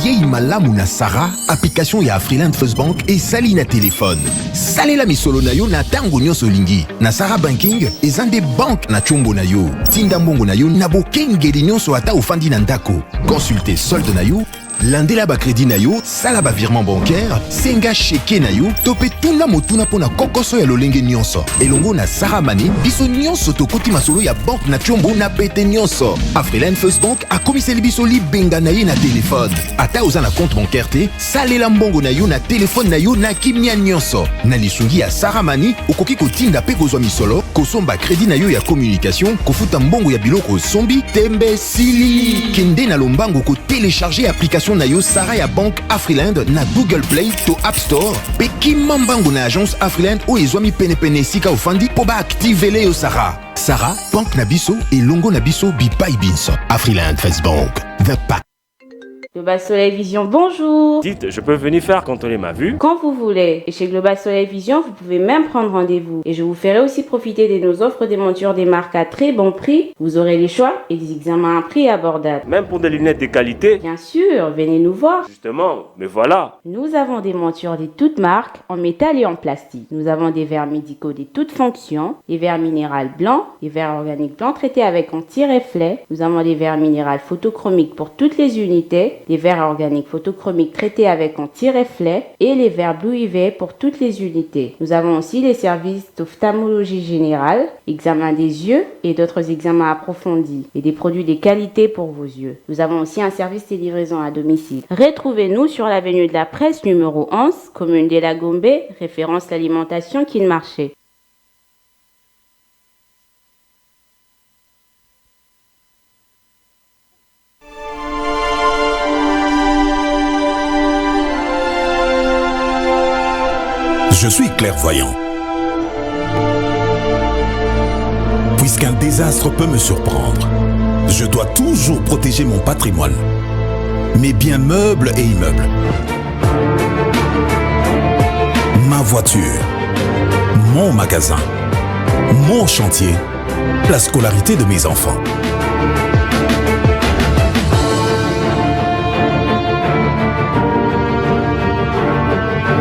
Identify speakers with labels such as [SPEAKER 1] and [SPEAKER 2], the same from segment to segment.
[SPEAKER 1] Yei malamu na Sarah, application ya Afriland First Bank et sali na téléphone. Salela misolo na yo na tango nyonso lingi. Na Sarah Banking, ezande bank na chombo na yo. Tinda mbongo na yo na bokengeli nyonso ata ofandi na ndako. Consultez solde na yo, landela ba crédit na yo, sala ba virement bancaire, senga cheke na yo, tope tuna motuna pona kokoso ya lolenge nyonso. Elongo na Sarah Money, biso nyonso tokoti masolo ya bank na chombo na pete nyonso. Afriland First Bank a komiseli biso libenga na ye na téléphone. Ata oza na compte bancaire te, salela mbongo na yo na téléphone na yo na kimia nyonso. Na lisungi ya Sarah Money, okoki kotinda pe kozwa misolo, kosomba crédit na yo ya communication, kofuta mbongo ya biloko sombi, tembe sili. Kende na lombango ko télécharger application na yo Sarah ya Bank Afriland na Google Play to App Store. Pe kimambango na agence Afriland o ezwami pene sika ofandi po ba activele yo Sarah. Sarah, Bank na biso et longo na biso bipai binso. Afriland First Bank, the pack.
[SPEAKER 2] Global Soleil Vision, bonjour.
[SPEAKER 3] Dites, je peux venir faire contrôler ma vue?
[SPEAKER 2] Quand vous voulez. Et chez Global Soleil Vision, vous pouvez même prendre rendez-vous. Et je vous ferai aussi profiter de nos offres des montures des marques à très bon prix. Vous aurez les choix et des examens à prix abordable.
[SPEAKER 3] Même pour des lunettes de qualité?
[SPEAKER 2] Bien sûr, venez nous voir.
[SPEAKER 3] Justement, mais voilà.
[SPEAKER 2] Nous avons des montures de toutes marques, en métal et en plastique. Nous avons des verres médicaux de toutes fonctions, des verres minéraux blancs, des verres organiques blancs traités avec anti-reflet. Nous avons des verres minéraux photochromiques pour toutes les unités, des verres organiques photochromiques traités avec anti-reflet et les verres Blue UV pour toutes les unités. Nous avons aussi les services d'ophtalmologie générale, examen des yeux et d'autres examens approfondis et des produits de qualité pour vos yeux. Nous avons aussi un service de livraison à domicile. Retrouvez-nous sur l'avenue de la Presse numéro 11, commune de la Gombe, référence l'alimentation Kin Marché.
[SPEAKER 4] Je suis clairvoyant. Puisqu'un désastre peut me surprendre, je dois toujours protéger mon patrimoine, mes biens meubles et immeubles, ma voiture, mon magasin, mon chantier, la scolarité de mes enfants.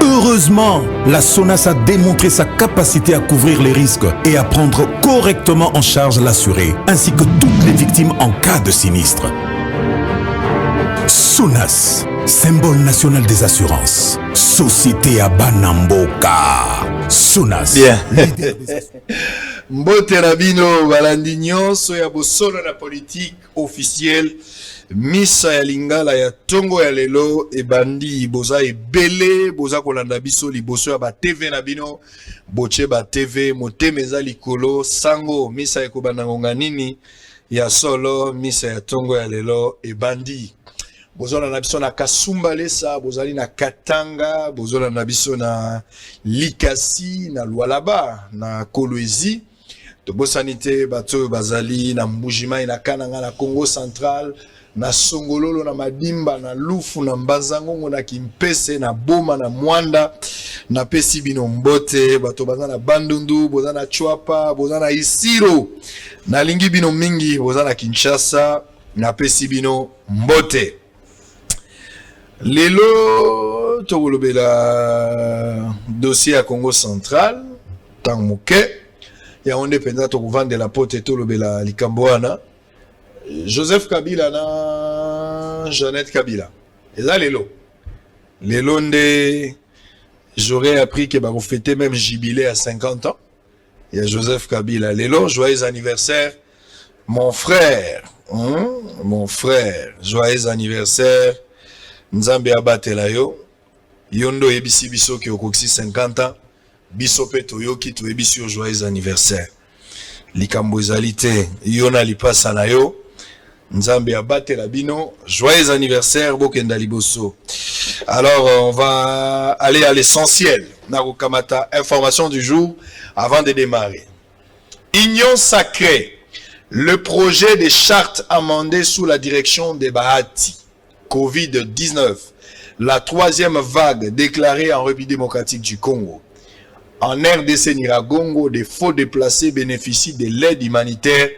[SPEAKER 4] Heureusement, la SONAS a démontré sa capacité à couvrir les risques et à prendre correctement en charge l'assuré, ainsi que toutes les victimes en cas de sinistre. SONAS, symbole national des assurances. Société à Banamboka. SONAS.
[SPEAKER 5] Bien. Mbote Rabino Valandignon, soya bosolo na politique officielle. Misa ya lingala ya tongo ya lelo ebandi boza ebele boza kolanda biso liboso ya ba TV na bino boche ba TV motemeza likolo sango misa ekobanda ngonga nini ya solo misa ya tongo ya lelo ebandi bozola na biso na Kasumba lesa bozali na Katanga bozola na biso na Likasi na Lualaba na Kolwezi to bosanite bato bazali na Mbujimai na Kananga na Congo Central na Songololo na Madimba na Lufu na Mbazangongo na Kimpese na Boma na Mwanda na pesi bino mbote bato baza na Bandundu boza na Chwapa boza na Isiro na lingi bino mingi boza na Kinshasa na pesi bino mbote lelo tokolobela dossier ya Congo Central tant moke ya onde penza tokovande la pote tolobela likambo wana Joseph Kabila na Jeannette Kabila. Et là, Lelo nde, j'aurais appris que va fêter même jubilé à 50 ans. Il y a Joseph Kabila. Lelo, joyeux anniversaire. Mon frère, joyeux anniversaire. Nzambe abatela yo. Yondo ebisi biso ki okoksi 50 ans. Biso pe toyoki to ebisi yo joyeux anniversaire. Likambo ezalite, yona lipasa na yo. Nzambe abate la bino, joyeux anniversaire Bokenda Liboso. Alors on va aller à l'essentiel. Narukamata, information du jour avant de démarrer. Union sacrée, le projet des chartes amendées sous la direction des Bahati. Covid-19, la troisième vague déclarée en République démocratique du Congo. En RDC Niragongo, des faux déplacés bénéficient de l'aide humanitaire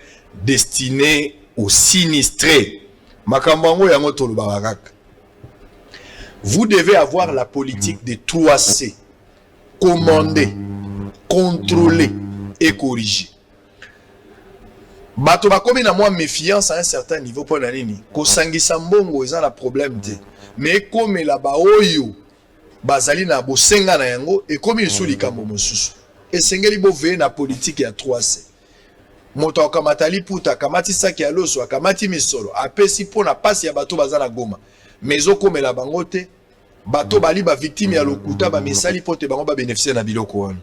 [SPEAKER 5] destinée aux sinistrés. Makambango yango tolo barakak. Vous devez avoir la politique des 3C. Commander, contrôler et corriger. Bato bakomi na moi méfiance à un certain niveau pour nanini. Ko sangisa mbongo eza na problème te. Mais comme la ba oyo bazali na bosenga na yango et comme il sou likambo mosusu. Et sengeli bo ve na politique ya 3C. Moto akamatali puta kamati saki ya loso akamati misolo apesi pona pasi ya bato bazana Goma. Mais comme la bangote bato bali ba victime ya lokuta ba misali pote bango ba bénéficier na biloko wana.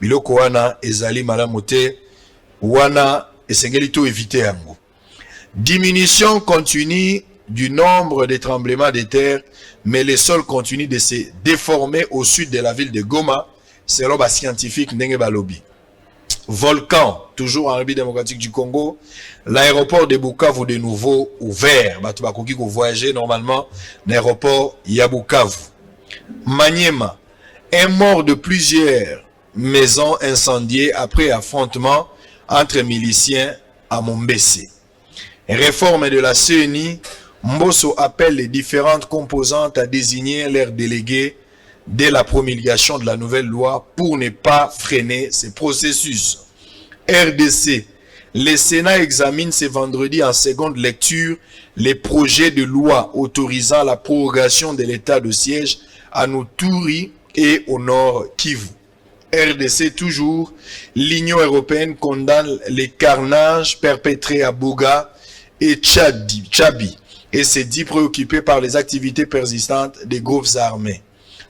[SPEAKER 5] Biloko wana ezali malamu te wana esengeli to éviter yango. Diminution continue du nombre de tremblements de terre, mais les sols continuent de se déformer au sud de la ville de Goma, selon les scientifiques ndenge balobi. Volcan, toujours en République démocratique du Congo, l'aéroport de Bukavu de nouveau ouvert. Bato bakoki ko voyager normalement l'aéroport ya Bukavu. Maniema, un mort de plusieurs maisons incendiées après affrontement entre miliciens à Mombese. Réforme de la CENI, Mbosso appelle les différentes composantes à désigner leurs délégués dès la promulgation de la nouvelle loi pour ne pas freiner ce processus. RDC, le Sénat examine ce vendredi en seconde lecture les projets de loi autorisant la prorogation de l'état de siège à Nuturi et au nord Kivu. RDC toujours, l'Union européenne condamne les carnages perpétrés à Bouga et Tchabi et s'est dit préoccupé par les activités persistantes des groupes armés.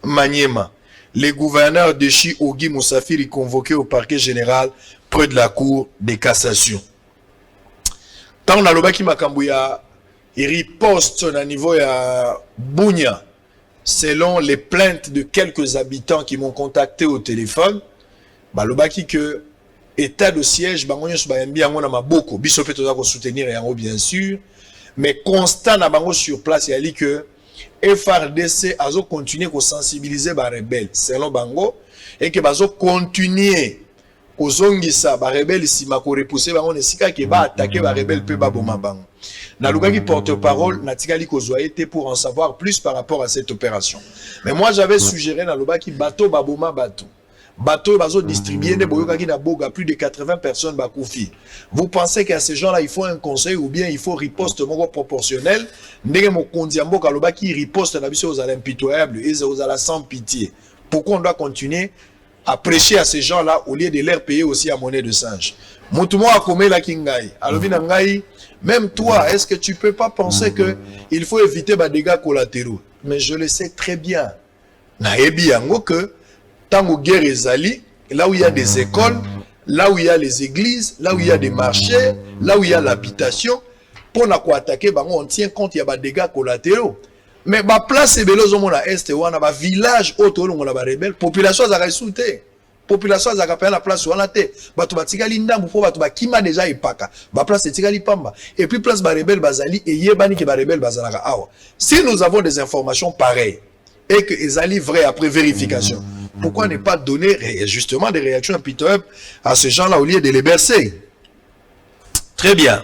[SPEAKER 5] Maniema, les gouverneurs de Chi Ogi Moussafiri convoqués au parquet général près de la cour de cassation. Tant on a le baki makambouya, il riposte à niveau ya Bunya. Selon les plaintes de quelques habitants qui m'ont contacté au téléphone, balobaki que état de siège bangonyo subayembi yango na maboko biso pe toza ko soutenir yango bien sûr, mais constat na bango sur place yali que FRDC azo continuer ko sensibiliser ba rebelle selon bango et que bazo continuer ko zongisa ba rebelle sima ko repousser bango nesika ke ba attaquer ba rebelle pe ba boma bango. Nalugaki porte-parole, Natikali Kozwaete pour en savoir plus par rapport à cette opération. Mais moi j'avais suggéré Nalubaki bateau baboma bateau. Bateau bazo distribué ne boyokaki na boga plus de 80 personnes bakoufi. Vous pensez qu'à ces gens-là il faut un conseil ou bien il faut riposte moko proportionnel? Ndenge mo kondiambo kalobaki riposte na biso aux impitoyables et aux ala sans pitié. Pourquoi on doit continuer à prêcher à ces gens-là au lieu de leur payer aussi à monnaie de singe? Motumo akome la kingai. Alobi na ngai. Même toi, est-ce que tu ne peux pas penser qu'il faut éviter les dégâts collatéraux? Mais je le sais très bien. Naebi yango que tango guerre ezali, là où il y a des écoles, là où il y a les églises, là où il y a des marchés, là où il y a l'habitation, pour na ko attaquer bango on tient compte il y a des dégâts collatéraux. Mais ba place ebelo zo mona est wana ba village autour on la ba rebelle, population za kaisute. Population za kapela la place wana te bato batikali ndambu po bato bakima déjà epaka ba place etikali pamba et puis place ba rebelle bazali et yebani ke ba rebelle bazalaka awa. Si nous avons des informations pareilles et que ezali vrai après vérification, pourquoi ne pas donner justement des réactions impitoyables à ces gens-là au lieu de les bercer? Très bien.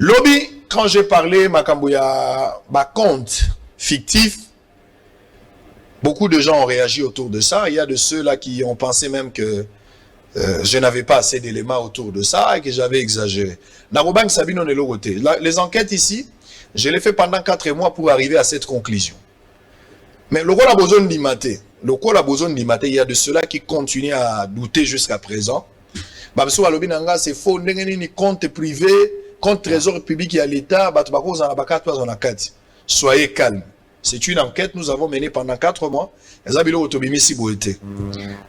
[SPEAKER 5] Lobby, quand j'ai parlé Makambouya ba compte fictif, beaucoup de gens ont réagi autour de ça. Il y a de ceux-là qui ont pensé même que je n'avais pas assez d'éléments autour de ça et que j'avais exagéré. Narobang Sabino ne l'autre. Les enquêtes ici, je les fais pendant 4 mois pour arriver à cette conclusion. Mais le rôle a besoin d'imiter. Le rôle a besoin d'imiter. Il y a de ceux-là qui continuent à douter jusqu'à présent. Babso Alobi Nanga, c'est faux. Ni compte privé, compte trésor public et à l'État. Soyez calme. C'est une enquête que nous avons menée pendant 4 mois.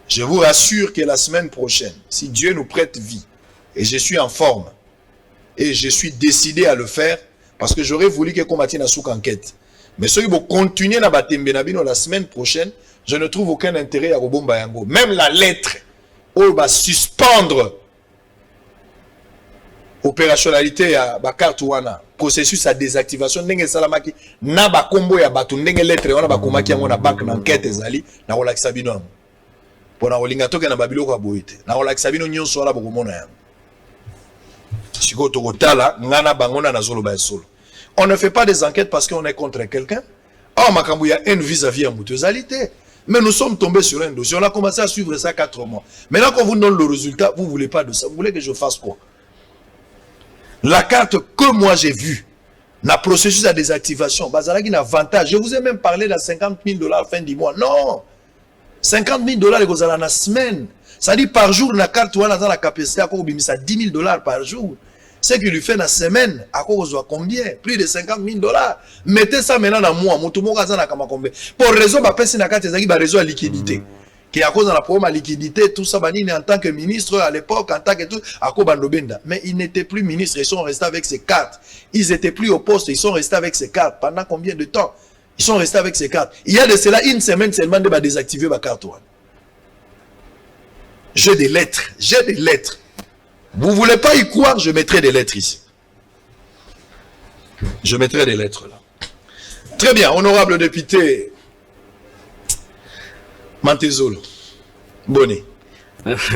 [SPEAKER 5] Je vous rassure que la semaine prochaine, si Dieu nous prête vie, et je suis en forme, et je suis décidé à le faire, parce que j'aurais voulu que combattre une enquête. Mais ceux qui vont continuer à battre la semaine prochaine, je ne trouve aucun intérêt à Robomba Yango. Même la lettre, où va suspendre opérationnalité à carte wana processus à désactivation ndenge salamaki na ba kombo ya batu ndenge lettre wana ba komaki yango na bac na enquête ezali na kolakisa bino pona olinga toke na babiloko aboite na kolakisa bino nyonso wala bokomona yango siko tokotala ngana bangona na zolo ba solo. On ne fait pas des enquêtes parce qu'on est contre quelqu'un. Oh, makambo ya haine vis-à-vis à mutualité. Mais nous sommes tombés sur un dossier. On a commencé à suivre ça 4 mois. Maintenant qu'on vous donne le résultat, vous ne voulez pas de ça. Vous voulez que je fasse quoi? La carte que moi j'ai vue, la processus à désactivation, Bazala qui a un avantage. Je vous ai même parlé de 50 000 $ fin du mois. Non! 50 000 $ les la semaine. Ça dit par jour, la carte, on a la capacité à 10 000 $ par jour. Ce qui lui fait la semaine, à cause de combien? Plus de 50 000 $. Mettez ça maintenant dans moi. Pour raison, la carte, c'est raison à liquidité. Qui à cause de la problème à liquidité, tout ça, en tant que ministre à l'époque, en tant que tout, à Kobandobenda. Mais ils n'étaient plus ministres, ils sont restés avec ces cartes. Ils n'étaient plus au poste, ils sont restés avec ces cartes. Pendant combien de temps? Ils sont restés avec ces cartes. Il y a de cela une semaine seulement de désactiver ma carte. J'ai des lettres. J'ai des lettres. Vous ne voulez pas y croire, je mettrai des lettres ici. Je mettrai des lettres là. Très bien, honorable député Mantezolo. Bonnet.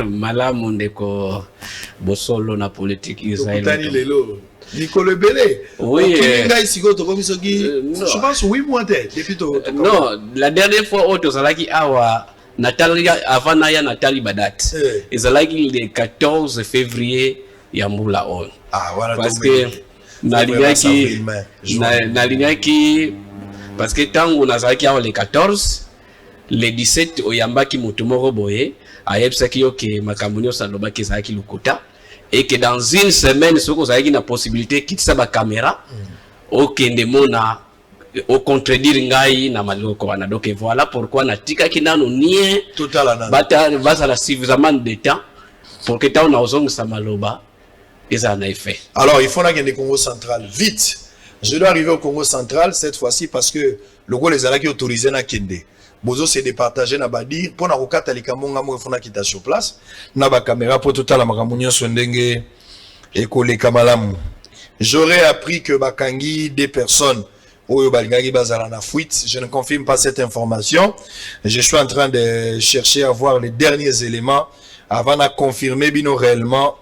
[SPEAKER 6] Malamu ndeko bosolo na politique Israël.
[SPEAKER 5] Nicole Belé.
[SPEAKER 6] Oui.
[SPEAKER 5] Je pense 8 mois depuis
[SPEAKER 6] non, la dernière fois où Tozalaki Awa Nathalie avant Naya Nathalie Badat. Ezalaki le 14 février Yambula on.
[SPEAKER 5] Ah voilà.
[SPEAKER 6] Parce que Nalingaki parce que tango nazalaki awa le 14 le 17 oyambaki mutumoro boye ayebisaki yo ke makambo nyonso alobaki ezalaki lokuta et que dans une semaine soki ozalaki na possibilité kitisa ba caméra okende mona au contredire ngai na maloko wana. Donc voilà pourquoi natikaki nano nie bazala suffisamment de temps pour que ta na ozongisa maloba eza na effet.
[SPEAKER 5] Alors il faut na kende Congo central vite. Je dois arriver au Congo central cette fois-ci parce que le gros les alaki autorisé na kende. Bozo c'est départager na badir pour na kokata likambo ngamo ifona kita sur place na ba caméra pour tout la makambo nyonso ndenge ekole kamalamu. J'aurais appris que bakangi des personnes oyo balingaki bazala na fuite. Je ne confirme pas cette information. Je suis en train de chercher à voir les derniers éléments avant de confirmer bino réellement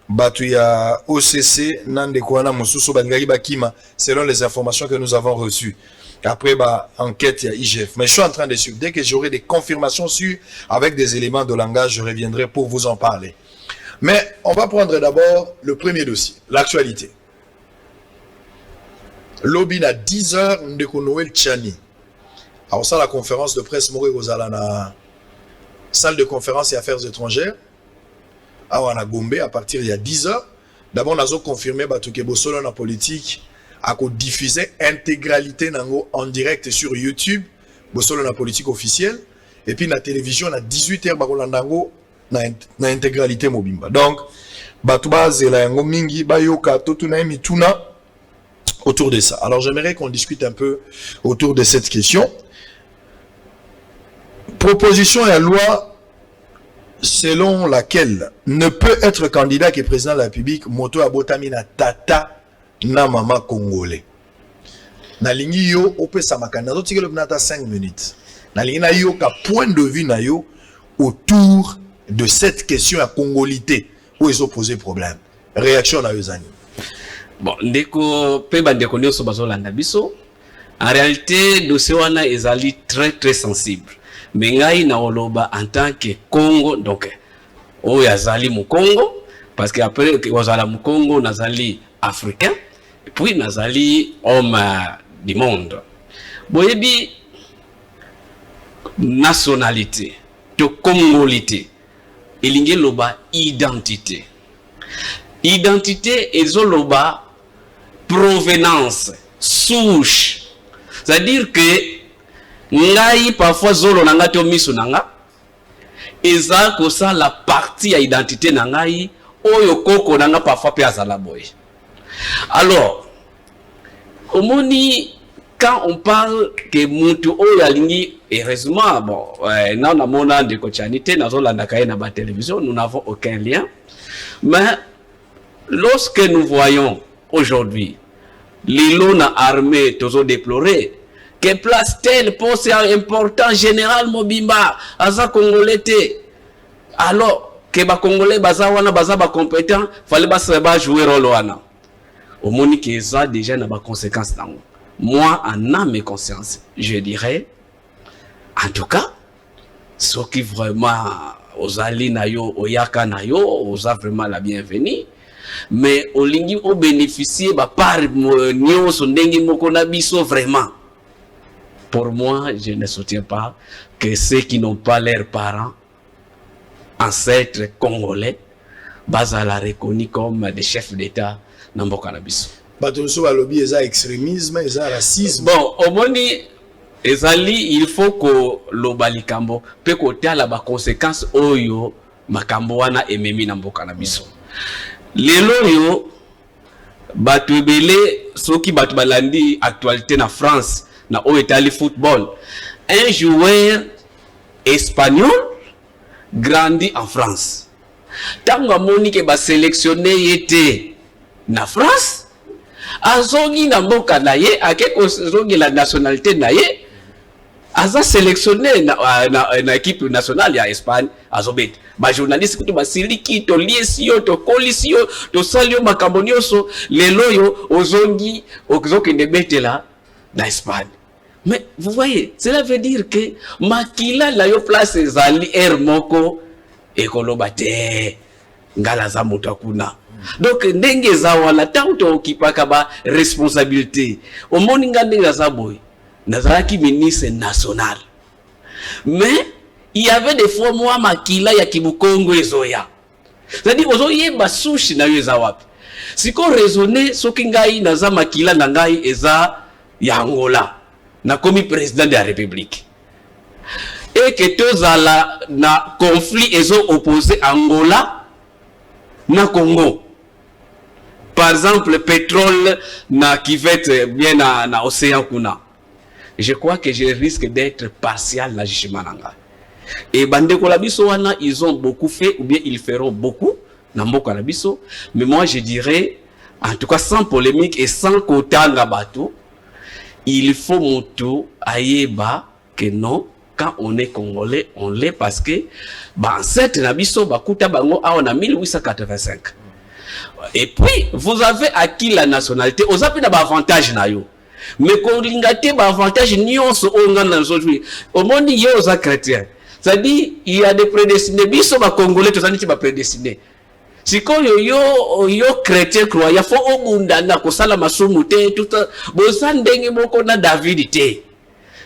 [SPEAKER 5] batu ya OCC nande kwana mususu balingaki bakima selon les informations que nous avons reçues. Après, enquête, il y a IGF. Mais je suis en train de suivre. Dès que j'aurai des confirmations sûres, avec des éléments de langage, je reviendrai pour vous en parler. Mais on va prendre d'abord le premier dossier, l'actualité. Lobby à 10h de Noël Tchani. Alors ça, la conférence de presse Moré Gozala, salle de conférence et affaires étrangères, à Gombe, à partir il y a 10h. D'abord, on a confirmé que Bosolo la politique à diffuser intégralité nango en direct sur YouTube, bosolo na politique officielle, et puis na télévision à 18h bakolandango na intégralité mobimba. Donc batuba zela yango mingi bayoka totuna mituna autour de ça. Alors j'aimerais qu'on discute un peu autour de cette question. Proposition et loi selon laquelle ne peut être candidat que président de la République moto abotamina tata na mama congolais. Na lingi yo opesa makanda zo tikelo binata 5 minutes. Na lingi na yo ka point de vue na yo autour de cette question à congolité où ils ont posé problème. Réaction na yozani.
[SPEAKER 6] Bon, ndeko pe bandeko nyoso bazolanda biso. En réalité, dossier wana ezali très sensible. Mais ngai na oloba en tant que Congo donc o yazali mu Congo parce que après wazala mu Congo nazali africain. Et puis nazali homme du monde. Boyebi nationalité, to congolité, elingi loba identité. Identité ezoloba provenance, souche. C'est-à-dire que ngai parfois zolo nanga to miso nanga eza ko ça la partie à identité nangai oyo koko nanga parfois pe azala boy. Alors, au moni, quand on parle que Moutou Oyalingi, heureusement, bon, non, on a de Kochanité, nous avons la télévision, nous n'avons aucun lien. Mais lorsque nous voyons aujourd'hui l'îlot armé, toujours déploré, que place tel poste important général Mobimba, Aza Congolais, alors que les Congolais, baza compétent, fallait pas jouer rôle wana. Au moni qui a déjà des conséquences dans moi, en âme et conscience, je dirais, en tout cas, ceux qui vraiment, aux alliés nayo, aux yaka nayo, aux a vraiment la bienvenue, mais au lingi au bénéficier, par nyo son dengi mokonabiso vraiment. Pour moi, je ne soutiens pas que ceux qui n'ont pas leurs parents, ancêtres congolais, bazala reconnus comme des chefs d'État dans Mboka-Nabiso.
[SPEAKER 5] Batonso alobi eza extrémisme, eza racisme.
[SPEAKER 6] Bon, au moins, il faut que l'obalikambo peut côté la conséquence oyo makambo wana ememi na Mboka-Nabiso. Lelo yo batubele soki batu balandi actualité na France na o etali football. Un joueur espagnol grandi en France. Tango amoni ke ba sélectionné yete na France, azongi na mboka na ye, akeko zongi la nationalité na ye, aza sélectionné na équipe nationale ya Espagne, azobet. Ba journaliste kutu basiliki to liesio to kolisio to salio makambonioso lelo yo ozongi ozoke ndebetela na Espagne. Mais vous voyez, cela veut dire que makila la yo place ezali moko ekoloba te ngala za mutakuna. Donc ndenge za wala tanto okipaka ba responsabilité. Omoni ngandinga za boy nazalaki ministre national. Mais il y avait des fois moi makila ya kibukongo ezoya. C'est-à-dire ozo yeba sushi na yo za wapi. Siko raisonner soki ngai naza makila na ngai eza ya Angola. Na komi président de la République. Et que tozala na conflit ezo opposé Angola na Congo. Par exemple, le pétrole na kivete bien na océan kuna. Je crois que je risque d'être partial na Jishimananga. Et bandeko la biso wana, ils ont beaucoup fait ou bien ils feront beaucoup na mboka la biso, mais moi je dirais en tout cas sans polémique et sans kotanga bato, il faut moto ayeba que non, quand on est congolais, on l'est parce que ancêtre nabiso bakuta bango en 1885. Et puis vous avez acquis la nationalité, vous avez des avantages na yo. Mais quand vous avez des avantages nyonso ongana aujourd'hui, au monde yo za chrétien. C'est-à-dire il y a des prédestinés, biso ba congolais tozani ba prédestinés. Si yo chrétien croyant faut obundana ko sala masumu te tout bozandenge moko na David te.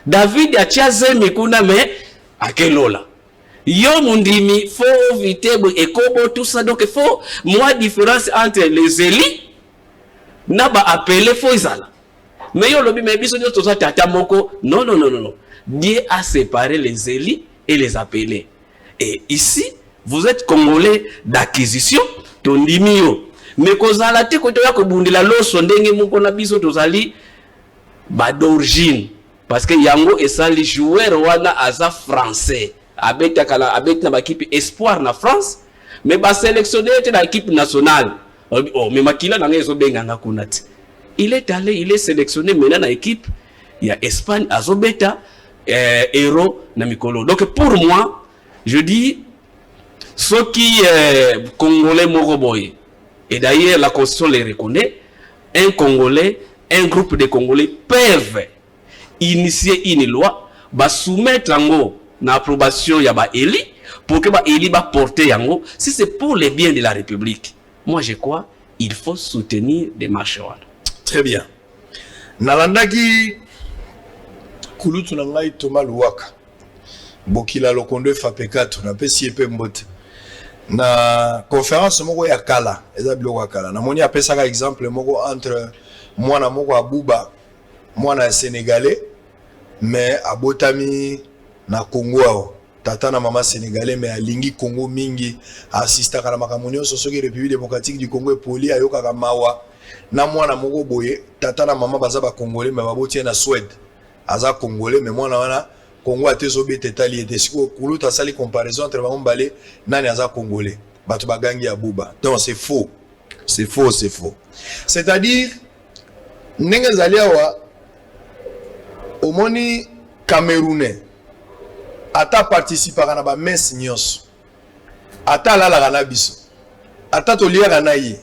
[SPEAKER 6] David a chazemi kuna me akelola. Yo mundimi faut vite ekobo tout ça donc il faut moi différence entre les élis na ba appeler faut izala. Mais yo lobi me biso nyo toza tata moko non. Dieu a séparé les élis et les appelés. Et ici vous êtes congolais d'acquisition, tondimio. Mais kozala te ko toya ko bundila loso ndenge moko na biso tozali ba d'origine parce que yango esali joueur wana aza français. Abeta na équipe espoir na France, mais ba sélectionné na équipe nationale. Oh mais makila na ngezo benga kunati. Il est allé, il est sélectionné maintenant na équipe il y a Espagne azobeta héros na mikolo. Donc pour moi, je dis ceux qui Congolais Moroboy, et d'ailleurs la Constitution les reconnaît, un Congolais, un groupe de Congolais peuvent initier une loi, soumettre en l'approbation ya ba éli, pour que ba éli ba porter yango, si c'est pour le bien de la République. Moi je crois, il faut soutenir des marches.
[SPEAKER 5] Très bien. Nalandaki Kulutu nangai Thomas Luwaka. Bokila Lokondo FAPECAT, na pesi epe mbote. Na conférence moko ya kala, eza biloko ya kala. Na moni apesaka exemple moko entre mwana moko Abuba, mwana sénégalais, mais abotami na Congo ao. Tata na mama sénégalais mais alingi Congo mingi, assista kana makamonyo sosoki République démocratique du Congo poli ayoka kamawa. Na mwana moko boye, tata na mama baza ba congolais mais baboti na Suède. Aza congolais mais mwana wana Congo a été sobé tali et siko Kulutu a sali comparaison entre bango balé nani aza congolais. Batu bagangi ya Buba. Donc c'est faux. C'est faux, c'est faux. C'est-à-dire ndenge zali awa omoni Camerounais ata participera na ba messe nyos. Ata la na biso. Ata to liaka na ye.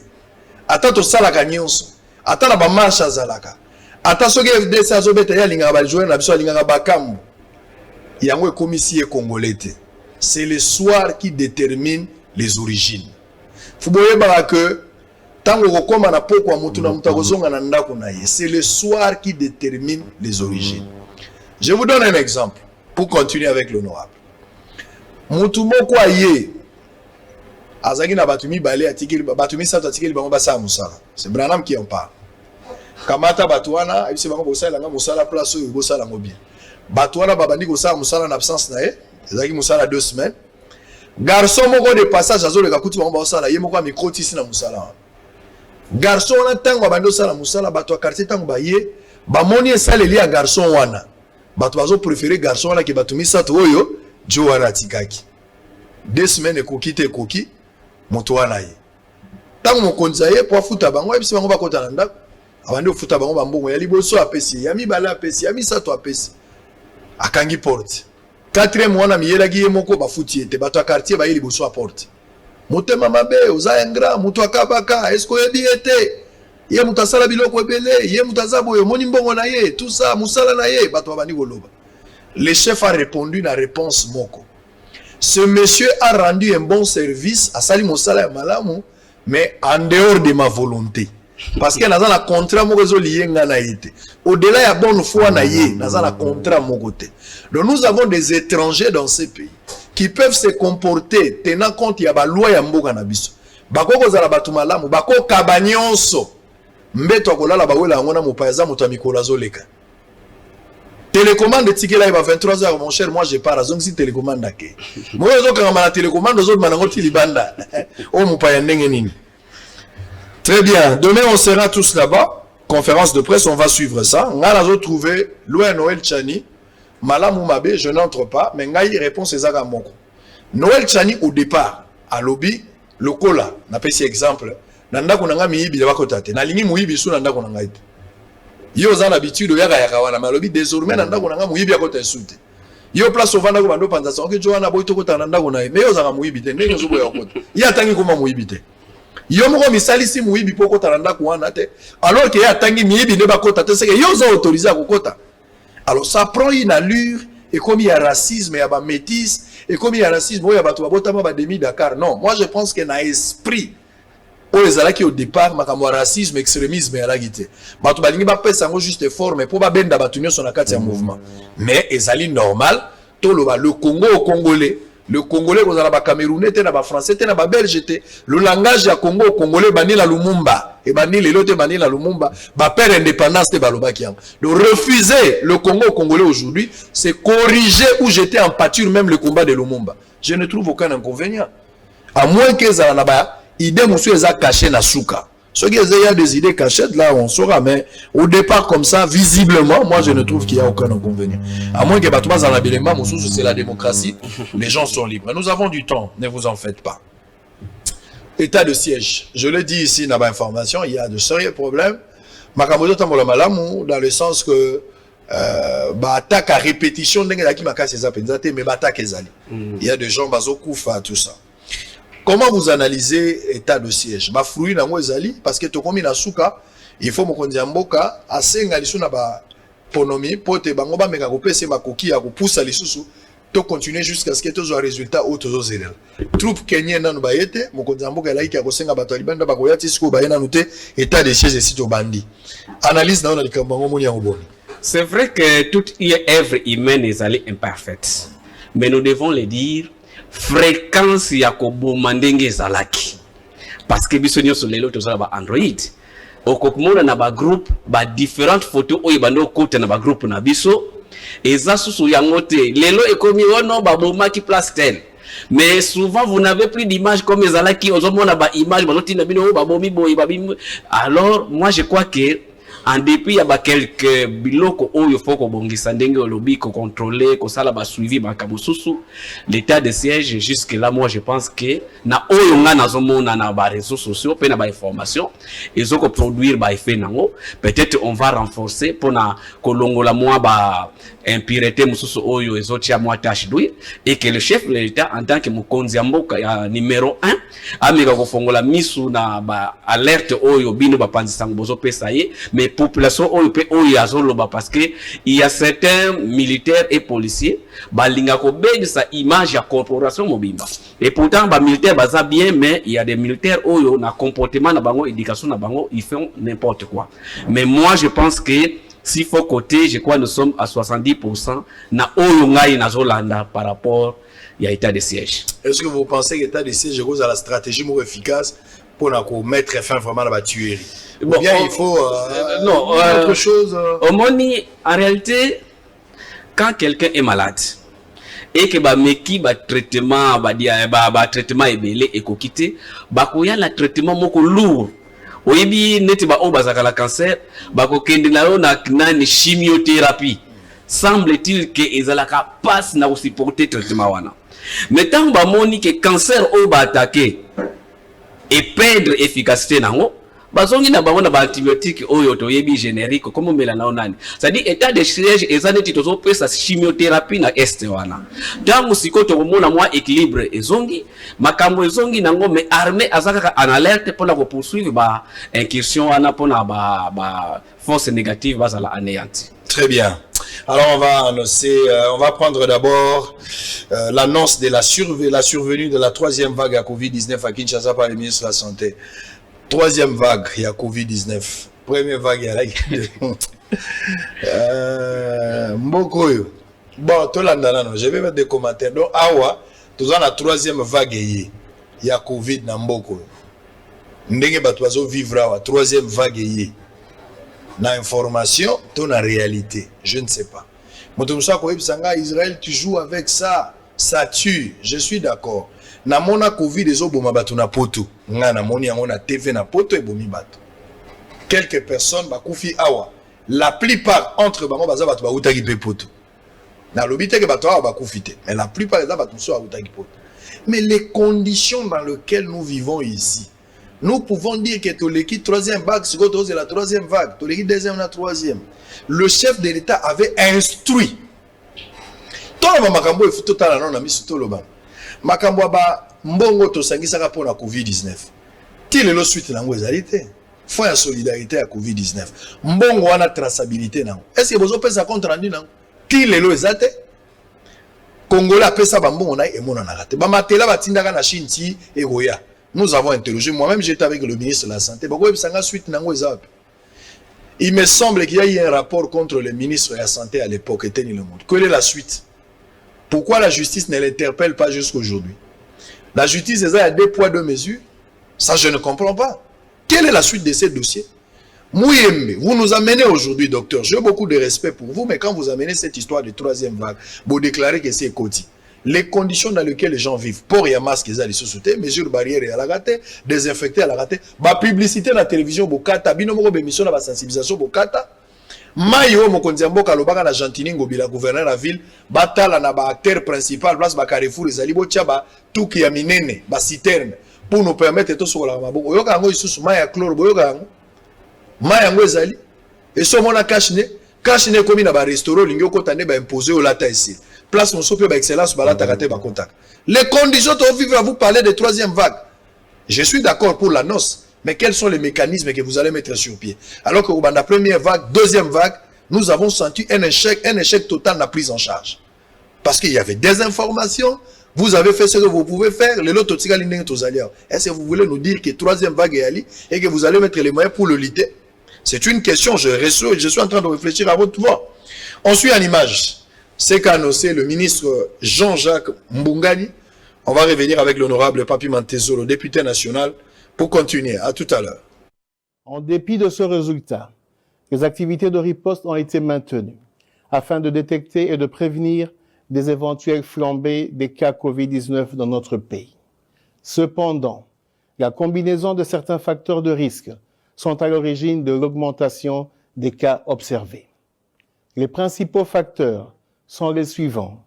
[SPEAKER 5] Ata to salaka nyonso. Ata na ba marche azalaka. attention que FDC azobeta ya linga ba jouer na biso linga bakambo yango komisi congolais. C'est le soir qui détermine les origines. Fuboyeba que tango kokoma na poko wa mutu na mutakozonga na ndako na ye, c'est le soir qui détermine les origines. Je vous donne un exemple pour continuer avec l'honorable. Mutu moko aye azaki na batumi balé atikeli batumi sato atikeli bango basa musala. C'est Branham qui en parle. Kamata batwana ebisi bango bosala nga musala place oyo bosala ngo bien. Batwana babandi kosala musala en absence na ye, ezaki musala 2 semaines. Garçon moko de passage azoleka kuti bango bosala ye moko micro tisi na musala. Garçon wana tango babandi osala musala bato ya quartier tango baye bamoni esaleli ya garçon wana. Bato bazo préférer garçon wana ke batumi sato oyo jo wana tikaki. 2 semaines ekoki te ekoki moto wana ye. Tango mokonzi ye po afuta bango ebisi bango bakota na ndako. Abandi ofuta bango bambongo ya liboso apesi ya mibala apesi ya misato apesi. Akangi porte. 4e mwana miyelaki ye moko bafuti ete bato ya quartier baye liboso a porte. Motema mabe oza engra muto akabaka esko yebi ete ye muto asala biloko ebele ye muto azabo yo moni mbongo na ye tout ça musala na ye bato babandi koloba. Le chef a répondu na réponse moko. Ce monsieur a rendu un bon service à sali musala ya malamu mais en dehors de ma volonté. Parce que naza na contrat moko zo lié nga na yete. Au-delà ya bonne foi na ye, naza na contrat moko te. Donc nous avons des étrangers dans ces pays qui peuvent se comporter tenant compte ya ba loi ya mboka na biso. Bako kozala batu malamu, bako kabanyonso. Mbeto akolala bawela ngona mopaza moto mikolo azoleka. Télécommande tikela ya 23h mon cher, moi je pars donc si télécommande ake. Moi zo kanga na télécommande zo manango tilibanda. O mopaya ndenge nini. Très bien, demain on sera tous là-bas. Conférence de presse, on va suivre ça. On a retrouvé Louis Noël Tchani. Malamou Mabe, je n'entre pas, mais Ngaï répond c'est Zaga Moko. Noël Tchani au départ, à lobby, le cola, n'a pas si exemple. Nanda kunanga miyibi leba kotate. Na lingi muyibi sou nanda kunanga ite. Yo zan habitude yaka yakawana, mais lobby désormais nanda kunanga muyibi ya kote soute. Yo place au vanda kubando panza ok joana boy to kota nanda kunanga. Mais yo zanga muyibi te, ndenge zo boya kote. Ya tangi kuma muyibi te. Yo moko misali si muyibi poko talanda kuwana te. Alors que ya tangi miyibi ne ba kota te, c'est que yo zo autorisé à kokota. Alors ça prend une allure et comme il y a racisme, il y a métis et comme il y a racisme, il y a ba demi Dakar. Non, moi je pense qu'il y a un esprit. Pour les alaki au départ, makamo racisme, extrémisme et la guité. Batu balingi ba pesa ngo juste fort mais pour ba benda batunyo son akati ya mouvement. Mais ezali normal, to le Congo au Congolais. Le Congolais, vous avez Camerounais, vous avez Français, vous avez Belge. Le langage du Congo au Congolais, bani la Lumumba. Et bani les autres, bani la Lumumba. Ba père indépendance, c'est Balobakian. Donc refuser le Congo au Congolais aujourd'hui, c'est corriger ou jeter en pâture même le combat de Lumumba. Je ne trouve aucun inconvénient. À moins que ça n'a pas, idée monsieur les a caché na souka. Ceux qui ont des idées cachettes, là, on saura, mais au départ, comme ça, visiblement, moi, je ne trouve qu'il n'y a aucun inconvénient. À moins que Batoumas en l'habillement, c'est la démocratie, les gens sont libres. Nous avons du temps, ne vous en faites pas. État de siège. Je le dis ici, dans l'information, il y a de sérieux problèmes. Makamoto Tambola Malamou, dans le sens que, attaque à répétition, mais attaque il y a des gens, Bazokoufa, tout ça. Comment vous analysez l'état de siège? Ba fruit na ngo ezali parce que to komi na suka il faut mokonzi mboka asenga lisu na ba ponomi pote bango ba meka ko pese makoki ya ko poussa lisusu to continuer jusqu'à ce que to zo résultat ou to zo zéro. Troupe kenyenne na ba yete mokonzi mboka laiki ya ko senga ba talibanda ba ko yati siko ba yena nute état de siège sito bandi. Analyse na likambo ngo moni ya oboni.
[SPEAKER 6] C'est vrai que toute œuvre humaine est allée imparfaite. Mais nous devons le dire fréquence ya koboma ndenge ezalaki parce que biso nyonso lelo tozala ba Android okokumona na ba groupe ba différentes photos oyo bando kota na ba groupe na biso eza susu yango te lelo ekomi ono ba bomaki place tel mais souvent vous n'avez plus d'image comme ezalaki ozomona ba image bazotina bino ba bomi boy ba bim. Alors moi je crois que en dépit ya ba quelques biloko oyo foko bongisa ndenge olobi ko contrôler ko sala ba suivi ba kabususu l'état de siège jusque là moi je pense que na oyo nga nazomona na ba réseaux sociaux pe na ba information ezoko produire ba effet nango peut-être on va renforcer pour na kolongola moi ba impureté mususu oyo ezotia moi tâche douille et que le chef de l'État en tant que mokonzi mboka numéro 1 ameka ko fongola misu na ba alerte oyo bino ba panzisango bozo pesa ye mais population parce que il y a certains militaires et policiers balinga ko sa image ya corporation mobimba et pourtant ba militaires baza bien mais il y a des militaires oyo na comportement na bango éducation na bango ils font n'importe quoi. Mais moi je pense que s'il faut côté, je crois nous sommes à 70% na oyo ngai na zolanda par rapport à l'état de siège.
[SPEAKER 5] Est-ce que vous pensez que l'état de siège est la stratégie moins efficace pour mettre fin vraiment à la tuerie? Bon, bien il faut
[SPEAKER 6] non,
[SPEAKER 5] autre chose.
[SPEAKER 6] En réalité, quand quelqu'un est malade et que meki traitement traitement ebele et ko quitter koya la traitement moko lourd. Oyebi neti bazaka la cancer ko kende na yo na chimiothérapie. Semble-t-il que ezalaka passe na supporter traitement wana. Mais tant moni que cancer attaqué et perdre efficacité nango bazongi na bango na ba antibiotique oyo toyebi générique comme melana onani. C'est-à-dire état de siège ezaneti tozo pesa chimiothérapie na este wana. Tango siko to mona moi équilibre ezongi makambo ezongi nango mais armée azaka en alerte pour la poursuivre ba incursion wana pour na ba force négative bazala anéanti.
[SPEAKER 5] Très bien. Alors on va annoncer, on va prendre d'abord l'annonce de la survenue de la troisième vague à Covid-19 à Kinshasa par le ministre de la Santé. Troisième vague, il y a Covid-19. Première vague, il y a la Mbokoyo. Bon, je vais mettre des commentaires. Donc, awa, tout ça, la troisième vague, il y a Covid dans Mbokoyo. Ndenge batwazo vivre awa, troisième vague, il y a. Na information, ton la réalité, je ne sais pas. Israël, tu joues avec ça, ça tue. Je suis d'accord. Na mona Covid des oboma batu na poto. Nga na moni yango na TV na poto e bomi batu. Quelques personnes bakufi awa. La plupart entre bango baza batu ba utaki pe poto. Na lobite ke batu awa bakufi te. Mais la plupart des batu so utaki poto. Mais les conditions dans lesquelles nous vivons ici, nous pouvons dire que Toleki troisième vague, c'est la troisième vague. Toleki deuxième la troisième. Le chef de l'État avait instruit. Tout le makambo il faut total non na misu toloba. Makambo ba mbongo to sangisaka pour la Covid-19. Ti lelo suite nango ezalité. Faut la solidarité à Covid-19. Mbongo wana traçabilité nango. Est-ce que vous pesa compte rendu nango? Ti lelo ezate. Congolais pesa ba mbongo na emona na raté. Ba matela batindaka na Chinti et Roya. Nous avons interrogé, moi-même j'étais avec le ministre de la Santé. Il me semble qu'il y a eu un rapport contre le ministre de la Santé à l'époque. Quelle est la suite? Pourquoi la justice ne l'interpelle pas jusqu'à aujourd'hui? La justice est à 2 poids 2 mesures. Ça, je ne comprends pas. Quelle est la suite de ces dossiers? Mouyembe, vous nous amenez aujourd'hui, docteur. J'ai beaucoup de respect pour vous, mais quand vous amenez cette histoire de troisième vague, vous déclarez que c'est Koti. Les conditions dans lesquelles les gens vivent, pour y a masque, ils ont les sous-soutés, mesures barrières à la raté, désinfectés à la raté, ma publicité dans la télévision, bokata, binomo bémission dans la sensibilisation, bokata, maïo, mokondiambo, kalobaka, la Gentiningo, bila gouverneur de la ville, batala, na ba acteur principal, place, ba carrefour, les alibo, tchaba, tout qui a minene, ba citerne, pour nous permettre tout sur la maboko, yoka ngo, isusu, maya, chlore, boyoka ngo, maya ngo, ezali, et so mona kachne comme na ba restaurant, l'ingyo kotane, ba imposé au lata ici. Place mon sopio ba excellence ba takate ba contact. Les conditions de vivre à vous parler de troisième vague. Je suis d'accord pour l'annonce, mais quels sont les mécanismes que vous allez mettre sur pied? Alors que dans la première vague, deuxième vague, nous avons senti un échec total de la prise en charge. Parce qu'il y avait des informations, vous avez fait ce que vous pouvez faire, les lots est-ce que vous voulez nous dire que troisième vague est allée et que vous allez mettre les moyens pour le lutter? C'est une question, je suis en train de réfléchir à votre voix. On suit en image. C'est qu'a annoncé le ministre Jean-Jacques Mbungani. On va revenir avec l'honorable Papi Mantezolo, député national, pour continuer. À tout à l'heure.
[SPEAKER 7] En dépit de ce résultat, les activités de riposte ont été maintenues afin de détecter et de prévenir des éventuelles flambées des cas Covid-19 dans notre pays. Cependant, la combinaison de certains facteurs de risque sont à l'origine de l'augmentation des cas observés. Les principaux facteurs sont les suivants.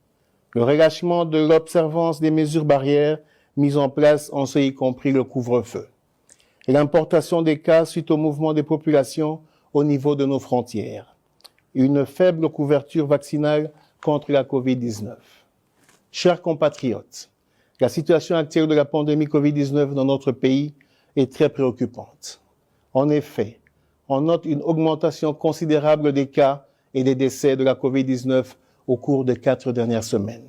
[SPEAKER 7] Le relâchement de l'observance des mesures barrières mises en place, en ce y compris le couvre-feu. L'importation des cas suite au mouvement des populations au niveau de nos frontières. Une faible couverture vaccinale contre la COVID-19. Chers compatriotes, la situation actuelle de la pandémie COVID-19 dans notre pays est très préoccupante. En effet, on note une augmentation considérable des cas et des décès de la COVID-19 au cours des 4 dernières semaines.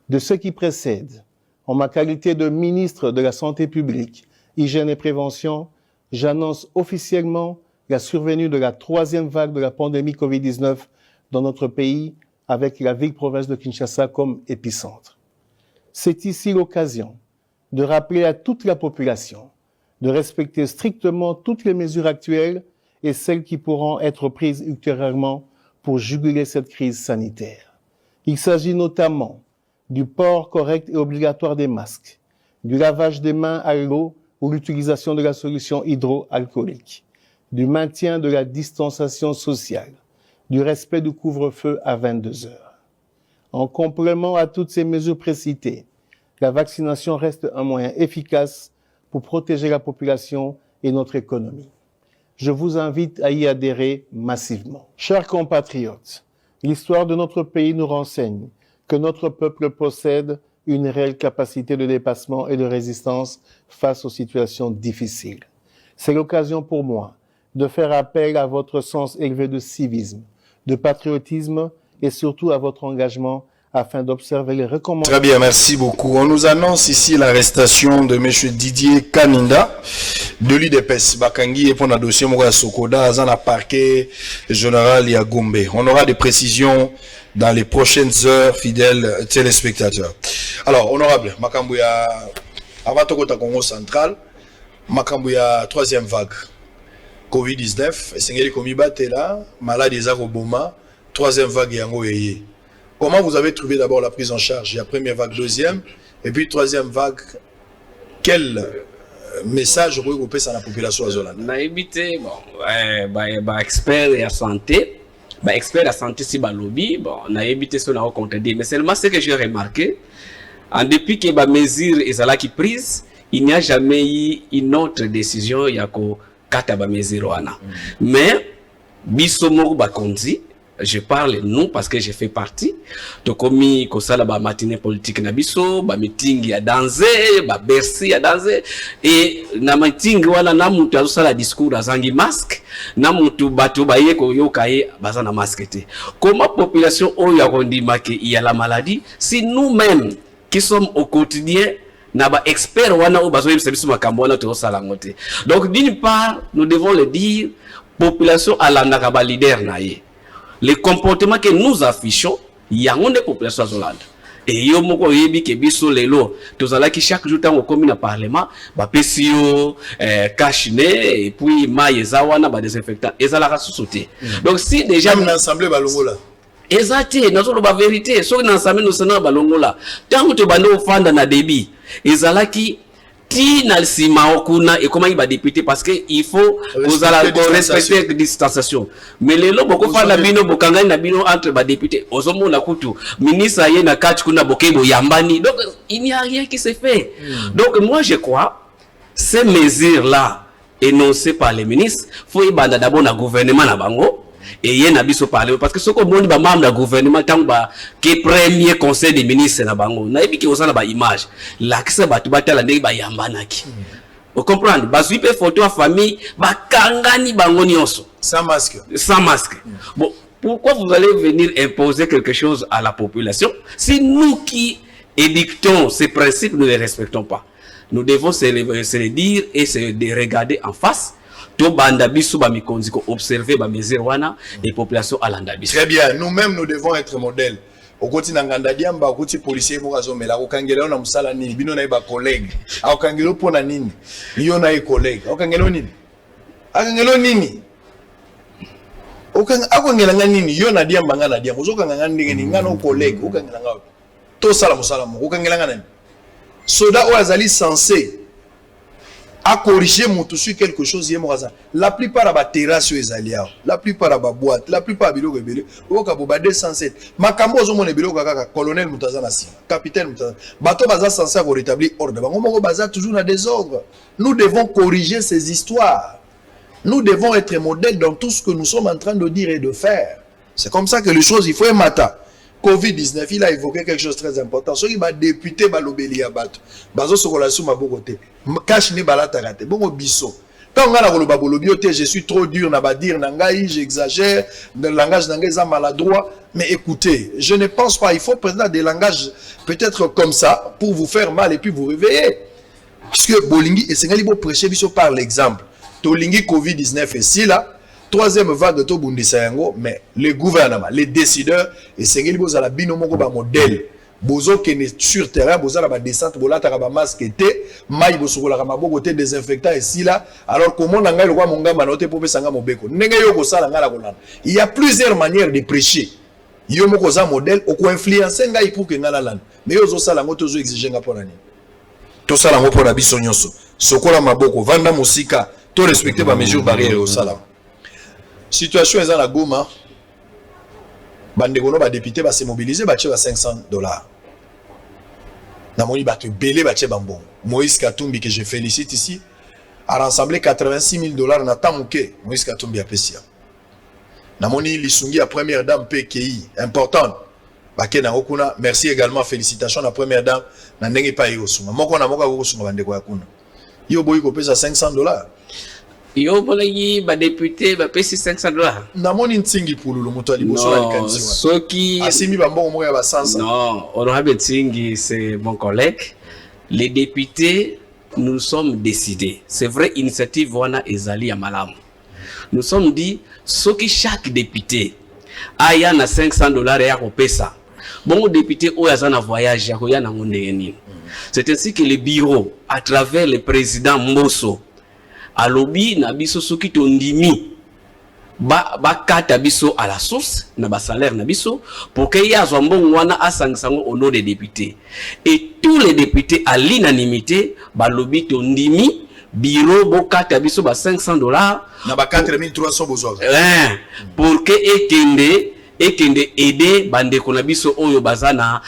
[SPEAKER 7] De ce qui précède, en ma qualité de ministre de la Santé publique, Hygiène et Prévention, j'annonce officiellement la survenue de la 3e vague de la pandémie COVID-19 dans notre pays, avec la ville-province de Kinshasa comme épicentre. C'est ici l'occasion de rappeler à toute la population de respecter strictement toutes les mesures actuelles et celles qui pourront être prises ultérieurement pour juguler cette crise sanitaire. Il s'agit notamment du port correct et obligatoire des masques, du lavage des mains à l'eau ou l'utilisation de la solution hydroalcoolique, du maintien de la distanciation sociale, du respect du couvre-feu à 22 heures. En complément à toutes ces mesures précitées, la vaccination reste un moyen efficace pour protéger la population et notre économie. Je vous invite à y adhérer massivement. Chers compatriotes, l'histoire de notre pays nous renseigne que notre peuple possède une réelle capacité de dépassement et de résistance face aux situations difficiles. C'est l'occasion pour moi de faire appel à votre sens élevé de civisme, de patriotisme et surtout à votre engagement afin d'observer les recommandations.
[SPEAKER 5] Très bien, merci beaucoup. On nous annonce ici l'arrestation de M. Didier Kaninda, de l'UDPS Bakangi, et pour un dossier Moura Sokoda, dans le parquet général Yagombe. On aura des précisions dans les prochaines heures, fidèles téléspectateurs. Alors, honorable, Makambouya, avant Tokota Congo central, Makambouya, 3e vague. Covid-19, Sengeli Komibate là, malade Isaac Boma, 3e vague Yango Yeye. Comment vous avez trouvé d'abord la prise en charge? Il y a première vague, 2e, et puis 3e vague. Quel message vous pouvez passer à la population azolane?
[SPEAKER 6] On a évité, bon, expert et santé. Expert à santé si lobby, bon, on a évité ce qu'on a contredit. Mais seulement ce que j'ai remarqué, en depuis que les mesures sont qui prises, il n'y a jamais eu une autre décision il y a kata ba mesures wana. Mais bisomo bakonzi, je parle nous parce que j'ai fait partie. Donc comme kosala ba matinée politique na biso, ba meeting ya danser, ba Bercy ya danser et na meeting wana na mutu azosala discours azangi masque, na mutu bato ba yeko yokaye bazana masque te. Comment population oyo ya kondima ke il y a la maladie si nous-mêmes qui sommes au quotidien na ba expert wana o bazo yebisa makambo wana to sala ngote. Donc d'une part, nous devons le dire, population alandaka ba leader na ye. Les comportements que nous affichons, il y a une population azolanda. Et yo moko yebi ke biso lelo tozala ki chaque jour tant au commune parlement ba pesio kashine et puis maïza wana ba désinfectant ezala ka sosoté. Donc si déjà
[SPEAKER 5] même l'ensemble balongola
[SPEAKER 6] exacté nazo ba vérité so na ensemble no sana balongola tant to bande ofanda na débit ezala ki ti na sima okuna et comment il va député parce que il faut vous allez respecter la distanciation mais les lots beaucoup faire la bino bokanga na bino entre ba député ozomo na kutu ministre ye na catch kuna bokebo yambani donc il n'y a rien qui se fait. Donc moi je crois ces mesures là énoncées par les ministres faut y banda d'abord na gouvernement na bango et y na biso parler parce que ce qu'on dit ba membre du gouvernement tant ba que premier conseil des ministres na bango na ebi ki osala ba image l'accès ba tubatala ndenge ba yambanaki vous comprenez ba suipe photo à famille ba kangani bango nyonso
[SPEAKER 5] sans masque
[SPEAKER 6] bon pourquoi vous allez venir imposer quelque chose à la population si nous qui édictons ces principes nous ne les respectons pas? Nous devons se les dire et se regarder en face. Observer les mesures et population à l'andabis.
[SPEAKER 5] Très bien, nous-mêmes nous devons être modèles. Au quotidien, au quotidien policier, au Kangelo, on a musala nini, bino na iba collègue. Au Kangelo pona nini, yo na collègue. Au Kangelo nini, Kangelo nini. Au Kangelo nini, yo na diamba ngana diamba. Au Kangelo nini, ngano collègue. Au Kangelo ngao. To sala musala mo. Au Kangelo ngana nini. Soda ou azali censé à corriger mon tout sur quelque chose. La plupart de terrasse ezaliao, la plupart de boîte, la plupart de biloko ebele, okaboba 207. Makambo zo mon ebele okaka colonel Mutazana si, capitaine Mutazana. Bato baza censé rétablir ordre. Bango moko baza toujours na désordre. Nous devons corriger ces histoires. Nous devons être modèles dans tout ce que nous sommes en train de dire et de faire. C'est comme ça que les choses, il faut un matin. Covid-19, il a évoqué quelque chose de très important. Ceux qui va député balobeli abat. Bazo sokola sou mabokote. Cache ni balata rate. Bongo biso. Quand on a le bolobioté, je suis trop dur, dire nangaï, j'exagère, le langage nangaï est maladroit. Mais écoutez, je ne pense pas, il faut présenter des langages peut-être comme ça pour vous faire mal et puis vous réveiller. Puisque Bolingi et Sengali bo prêcher par l'exemple. Tolingi Covid-19 est si là, troisième vague de Tobundi Sayango, mais le gouvernement, les décideurs, et Sengali bo zala binomoko ba modèle. Bozo qui est sur terrain, bozo la ba descente, bola taraba masque été, maï bozo la rama bogo te désinfectant et si là, alors comment nangai le roi monga manote pope sanga mobeko. Nenga yo sala ngala kolana. Il y a plusieurs manières de prêcher. Yo moko za modèle, oko influencer ngai pour que ngala lan. Mais yo zo sala ngoto zo exiger nga pour nani. To sala ngo pour na biso nyonso. Sokola maboko, vanda musika, to respecter ba mesures barrières au sala. Situation est à Goma. Bandegono ba député ba se mobiliser ba tche ba $500. Na moni ba te belé ba tche bambon. Moïse Katumbi que je félicite ici a rassemblé $86,000 na tamuke. Moïse Katumbi a pesia. Na moni lisungi a première dame PKI importante. Ba ke na okuna merci également félicitations à la première dame na ndenge pa yosunga. Moko na moko ko sunga bandeko ya kuna. Yo boyi ko pesa $500.
[SPEAKER 6] Yo bolagi ba député ba pesi $500.
[SPEAKER 5] Namoni ntingi pululu muto ali boso la likanzi.
[SPEAKER 6] Soki
[SPEAKER 5] asimi ba mbongo moya ba 500.
[SPEAKER 6] Non, honorable Ntingi, c'est mon collègue. Les députés, nous sommes décidés. C'est vrai, initiative wana ezali ya malamu. Nous sommes dit soki chaque député aya na $500 ya ko pesa. Bon député oya na voyage ya ko ya na ngondeni. C'est ainsi que le bureau à travers le président Mbosso alobi na biso soki tondimi ba kata biso à la source na ba salaire na biso pour que ya mbongo wana asangisango au nom des députés et tous les députés à l'unanimité balobi tondimi bureau bo kata biso ba $500
[SPEAKER 5] na ba 4300 besoin
[SPEAKER 6] pour que ekende aider bandeko na biso oyo bazana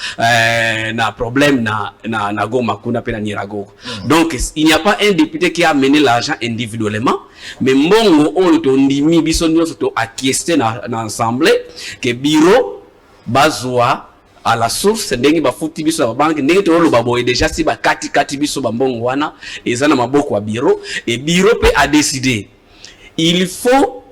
[SPEAKER 6] na problème na Goma kuna pe na Nyiragongo. Donc il n'y a pas un député qui a amené l'argent individuellement, mais mbongo oyo to ndimi biso nyonso to acquiescer na assemblée que bureau bazwa à la source ndenge ba futi biso ba banque ndenge to lo babo déjà si ba kati biso ba mbongo wana ezana maboko wa bureau et bureau peut a décidé. Il faut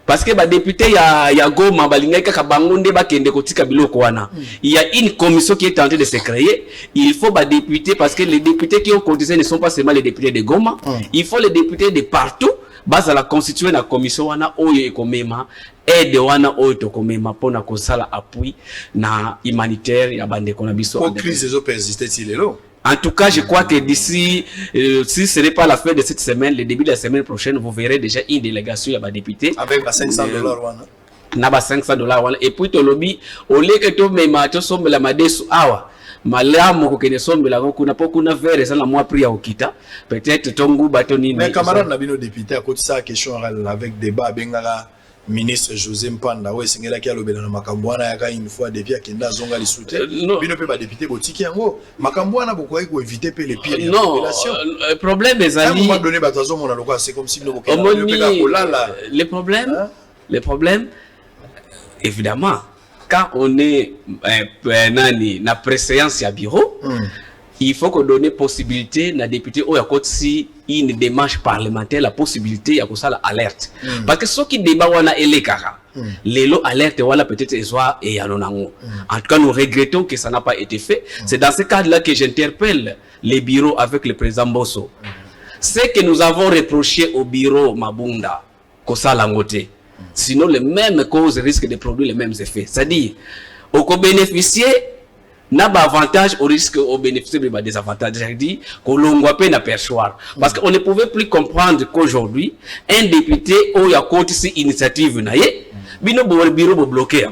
[SPEAKER 6] parce que ba député ya Goma balingaka kabangonde ba kende kotika biloko wana. Il y a une commission qui est en train de se créer. Il faut ba député parce que les députés qui ont cotisé ne sont pas seulement les députés de Goma. Il faut les députés de partout. Basa la constituer na commission wana oyo ekomema aide wana oyo to komema pona kosala appui na humanitaire ya bande kona biso.
[SPEAKER 5] Pour crise des persister il est là.
[SPEAKER 6] En tout cas, je crois que d'ici, si ce n'est pas la fin de cette semaine, le début de la semaine prochaine, vous verrez déjà une délégation à député.
[SPEAKER 5] Avec $500.
[SPEAKER 6] Na ba $500 et puis to lobby au lieu que to mema to sombe la madesu awa malamu ko kene sombe la ko na pokuna vere sana moi priya okita peut-être tongu batoni.
[SPEAKER 5] Mais camarade na bino député à côté ça question avec débat bengala ministre José Mpanda ouais singela ki alobela na makambo wana yaka une fois depuis akenda zonga li soute bino pe ba député botiki yango makambo wana bokoyi ko éviter pe les pires population.
[SPEAKER 6] Problème des amis
[SPEAKER 5] à un moment donné batazo mona lokwa c'est comme si bino bokoyi
[SPEAKER 6] les problèmes évidemment quand on est na préséance à bureau il faut qu'on donne possibilité na député ou à si une démarche parlementaire la possibilité à ça alerte parce que ceux qui débat wana elekara les lots alerte wala peut-être soit et anonango en tout cas nous regrettons que ça n'a pas été fait. C'est dans ce cadre là que j'interpelle les bureaux avec le président Mbosso. C'est que nous avons reproché au bureau Mabunda kosala ngote, sinon les mêmes causes risquent de produire les mêmes effets, c'est-à-dire au co-bénéficier n'a pas avantage au risque au bénéfice de désavantages. J'ai dit qu'on l'on peut n'apercevoir. Parce qu'on ne pouvait plus comprendre qu'aujourd'hui, un député ou a compte si initiative naïe, bino bureau bloqué.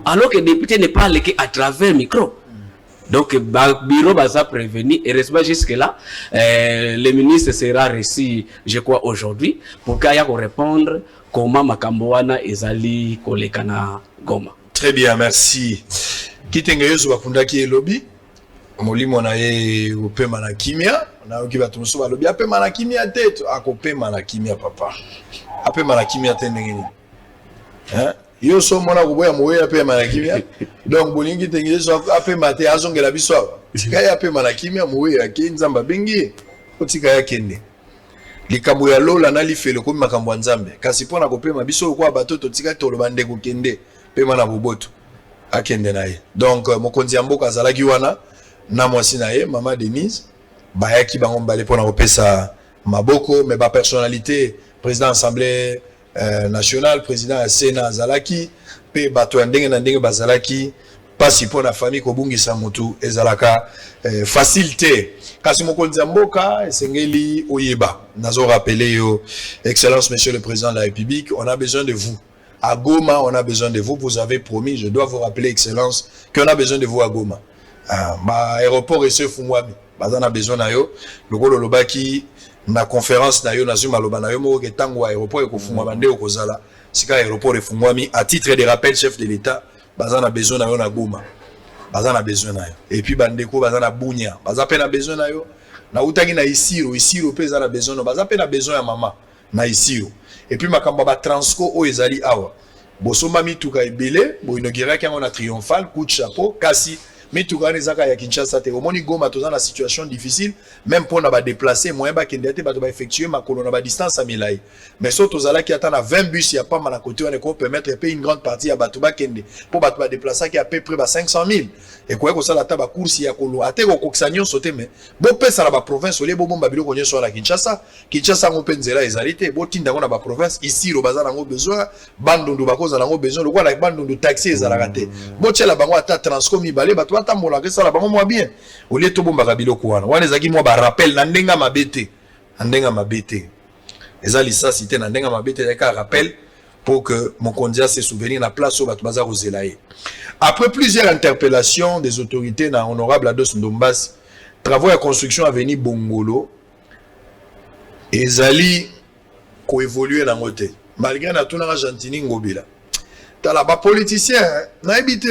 [SPEAKER 6] Alors que le député n'est pas allé à travers le micro. Donc, le bureau va prévenir et reste jusque-là. Le ministre sera reçu, je crois, aujourd'hui, pour qu'il y ait répondre comment Makamboana ezali kolekana Goma.
[SPEAKER 5] Très bien, merci. Kitengeyezo bakundaki elobi molimo na ye opema na kimia na oki batumso balobi apema na kimia teto akopema na kimia papa apema na kimia tendengeni yo so mona kuboya moye apema na kimia donc bolingi tengeyezo apema te azongela biso kaya apema na kimia moye yake nzamba bengi otika yakende likambo ya lola na lifelo komi makambo ya nzambe kasi mpona kopema biso kwa bato totika toloba ndeko kende pema na boboto akende na ye. Donc mokonzi ya mboka azalaki wana na mwasi na ye mama Denise bayaki bango mbale mpona kopesa maboko mais ba personnalité président assemblée nationale président ya Sénat azalaki pe bato ya ndenge na ndenge bazalaki pasi mpona famille kobungisa mutu ezalaka facilité kasi mokonzi ya mboka esengeli oyeba nazo rappeler yo excellence monsieur le président de la République, on a besoin de vous à Goma, on a besoin de vous. Vous avez promis, je dois vous rappeler, Excellence, qu'on a besoin de vous à Goma. Ma aéroport et ce Fumwami, on a besoin de vous. Le gros lobaki, na conférence na yo na zuma loba na yo mo ke tango aéroport ko Fumwami nde okozala. Sika aéroport et Fumwami à titre de rappel chef de l'État, on a besoin de yo na Goma. On a besoin de yo. Et puis bandeko on a Bunya, on a peine besoin de yo. Na utaki na Isiro pe on a besoin de on a peine besoin ya mama na Isiro. Et puis makambo ba transco o ezali awa bosomba mituka ebele bo inauguré kango na triomphal coup de chapeau kasi mituka ezaka ya Kinshasa te omoni Goma toza na situation difficile même pour na ba déplacer moyen ba kende te ba effectuer makolo na ba distance à milai mais so tozala ki ata na 20 bus ya pas na côté on ko permettre payer une grande partie ya bato ba kende pour bato ba déplacer ki à peu près ba 500 000 et quoi ko sala ta ba course ya kolo ate ko koksanyo sote mais bo pesa na ba province ole bo bomba biloko nyeso na Kinshasa ngo penzela ezalité bo tinda ngo na ba province ici ro bazana ngo besoin bandundu bakoza na ngo besoin le quoi la bandundu taxi ezalaka te bo tshela bango ata transco mi balé bato tambola ke sala bango mo bien ole to bomba biloko wana ezaki mo ba rappel na ndenga mabete ezali ça cité na ndenga mabete ya ka rappel pour que mon kondia se souvenir na place au bato baza rozelaye. Après plusieurs interpellations des autorités na honorable Ados Ndombasi, travaux de construction à venir Bongolo ezali ko évoluer na ngote malgré na tuna Argentine ngobila tala ba politicien na habité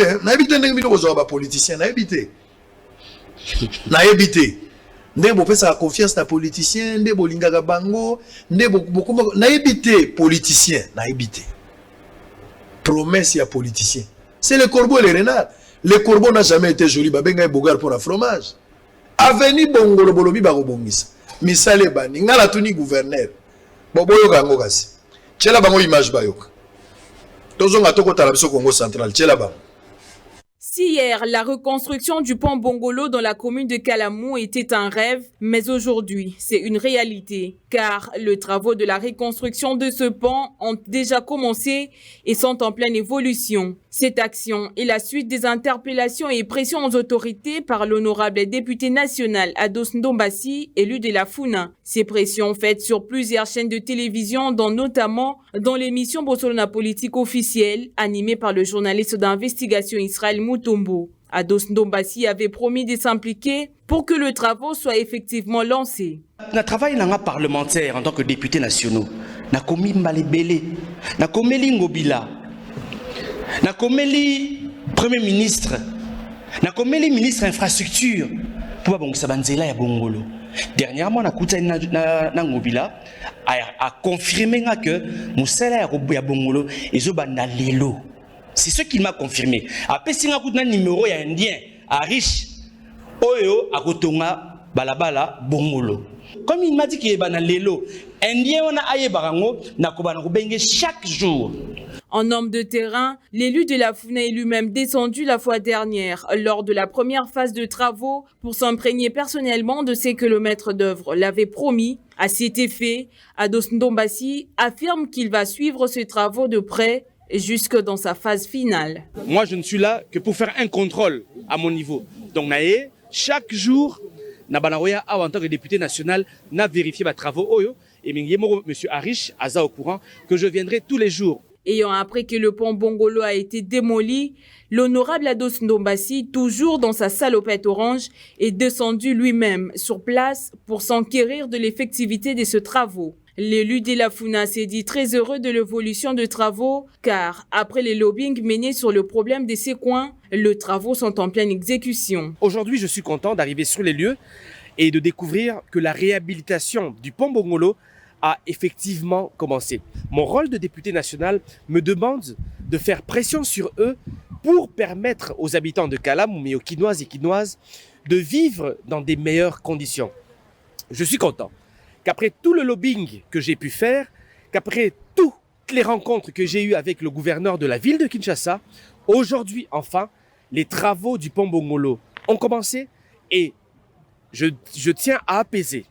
[SPEAKER 5] ndenge bito ko ba politicien na habité ndenge bo pesa confiance na politicien ndenge bolingaka bango ndenge bokoma na habité politicien na habité promesse ya politicien c'est le corbeau et le renard. Le corbeau n'a jamais été joli ba benga bogar pour la fromage aveni Bongolo bolobi ba robongisa misale bani ngala tuni gouverneur boboyo kango kasi tshela bango image bayoka tozonga tokotala biso Congo central tshela bango.
[SPEAKER 8] Si hier, la reconstruction du pont Bongolo dans la commune de Kalamou était un rêve, mais aujourd'hui, c'est une réalité, car les travaux de la reconstruction de ce pont ont déjà commencé et sont en pleine évolution. Cette action est la suite des interpellations et pressions aux autorités par l'honorable député national Ados Ndombasi, élu de la Funa. Ces pressions faites sur plusieurs chaînes de télévision, dont notamment dans l'émission Bossolona Politique officielle, animée par le journaliste d'investigation Israël Moutombo. Ados Ndombasi avait promis de s'impliquer pour que le travaux soit effectivement lancé.
[SPEAKER 9] Na travail nanga parlementaire en tant que député national, na komi Mbalebele, na komeli Ngobila, na komeli premier ministre, na komeli ministre infrastructure pour bongisa banzela ya Bongolo. Dernièrement na kuta na Ngobila a confirmé que musala ya Bongolo ezobanda lelo. C'est ce qu'il m'a confirmé. Après si nga kuta numéro ya indien à riche oyo akotonga balabala Bongolo. Comme il m'a dit qu'il est banal lelo, indien on a aye barango na kobana kobenge chaque jour.
[SPEAKER 8] En homme de terrain, l'élu de la Funa est lui-même descendu la fois dernière lors de la première phase de travaux pour s'imprégner personnellement de ce que le maître d'œuvre l'avait promis. À cet effet, Ados Ndombasi affirme qu'il va suivre ces travaux de près jusque dans sa phase finale.
[SPEAKER 10] Moi, je ne suis là que pour faire un contrôle à mon niveau. Donc, chaque jour, Nabanaroya, en tant que député national, n'a vérifié mes travaux. Et M. Arish, Aza au courant, que je viendrai tous les jours.
[SPEAKER 8] Ayant appris que le pont Bongolo a été démoli, l'honorable Ados Ndombasi, toujours dans sa salopette orange, est descendu lui-même sur place pour s'enquérir de l'effectivité de ces travaux. L'élu de la Funa s'est dit très heureux de l'évolution des travaux, car après les lobbying menés sur le problème de ces coins, les travaux sont en pleine exécution.
[SPEAKER 10] Aujourd'hui, je suis content d'arriver sur les lieux et de découvrir que la réhabilitation du pont Bongolo a effectivement commencé. Mon rôle de député national me demande de faire pression sur eux pour permettre aux habitants de Kalamou, mais aux Kinoises et Kinoises, de vivre dans des meilleures conditions. Je suis content. qu'après tout le lobbying que j'ai pu faire, qu'après toutes les rencontres que j'ai eues avec le gouverneur de la ville de Kinshasa, aujourd'hui, enfin, les travaux du pont Bongolo ont commencé et je tiens à apaiser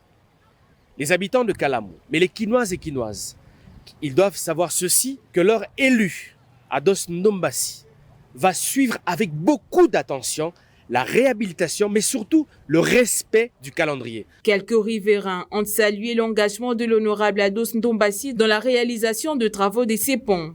[SPEAKER 10] les habitants de Kalamu, mais les Kinoises et Kinoises. Ils doivent savoir ceci, que leur élu, Ados Ndombassi, va suivre avec beaucoup d'attention la réhabilitation, mais surtout le respect du calendrier.
[SPEAKER 8] Quelques riverains ont salué l'engagement de l'honorable Ados Ndombassi dans la réalisation de travaux de ces ponts.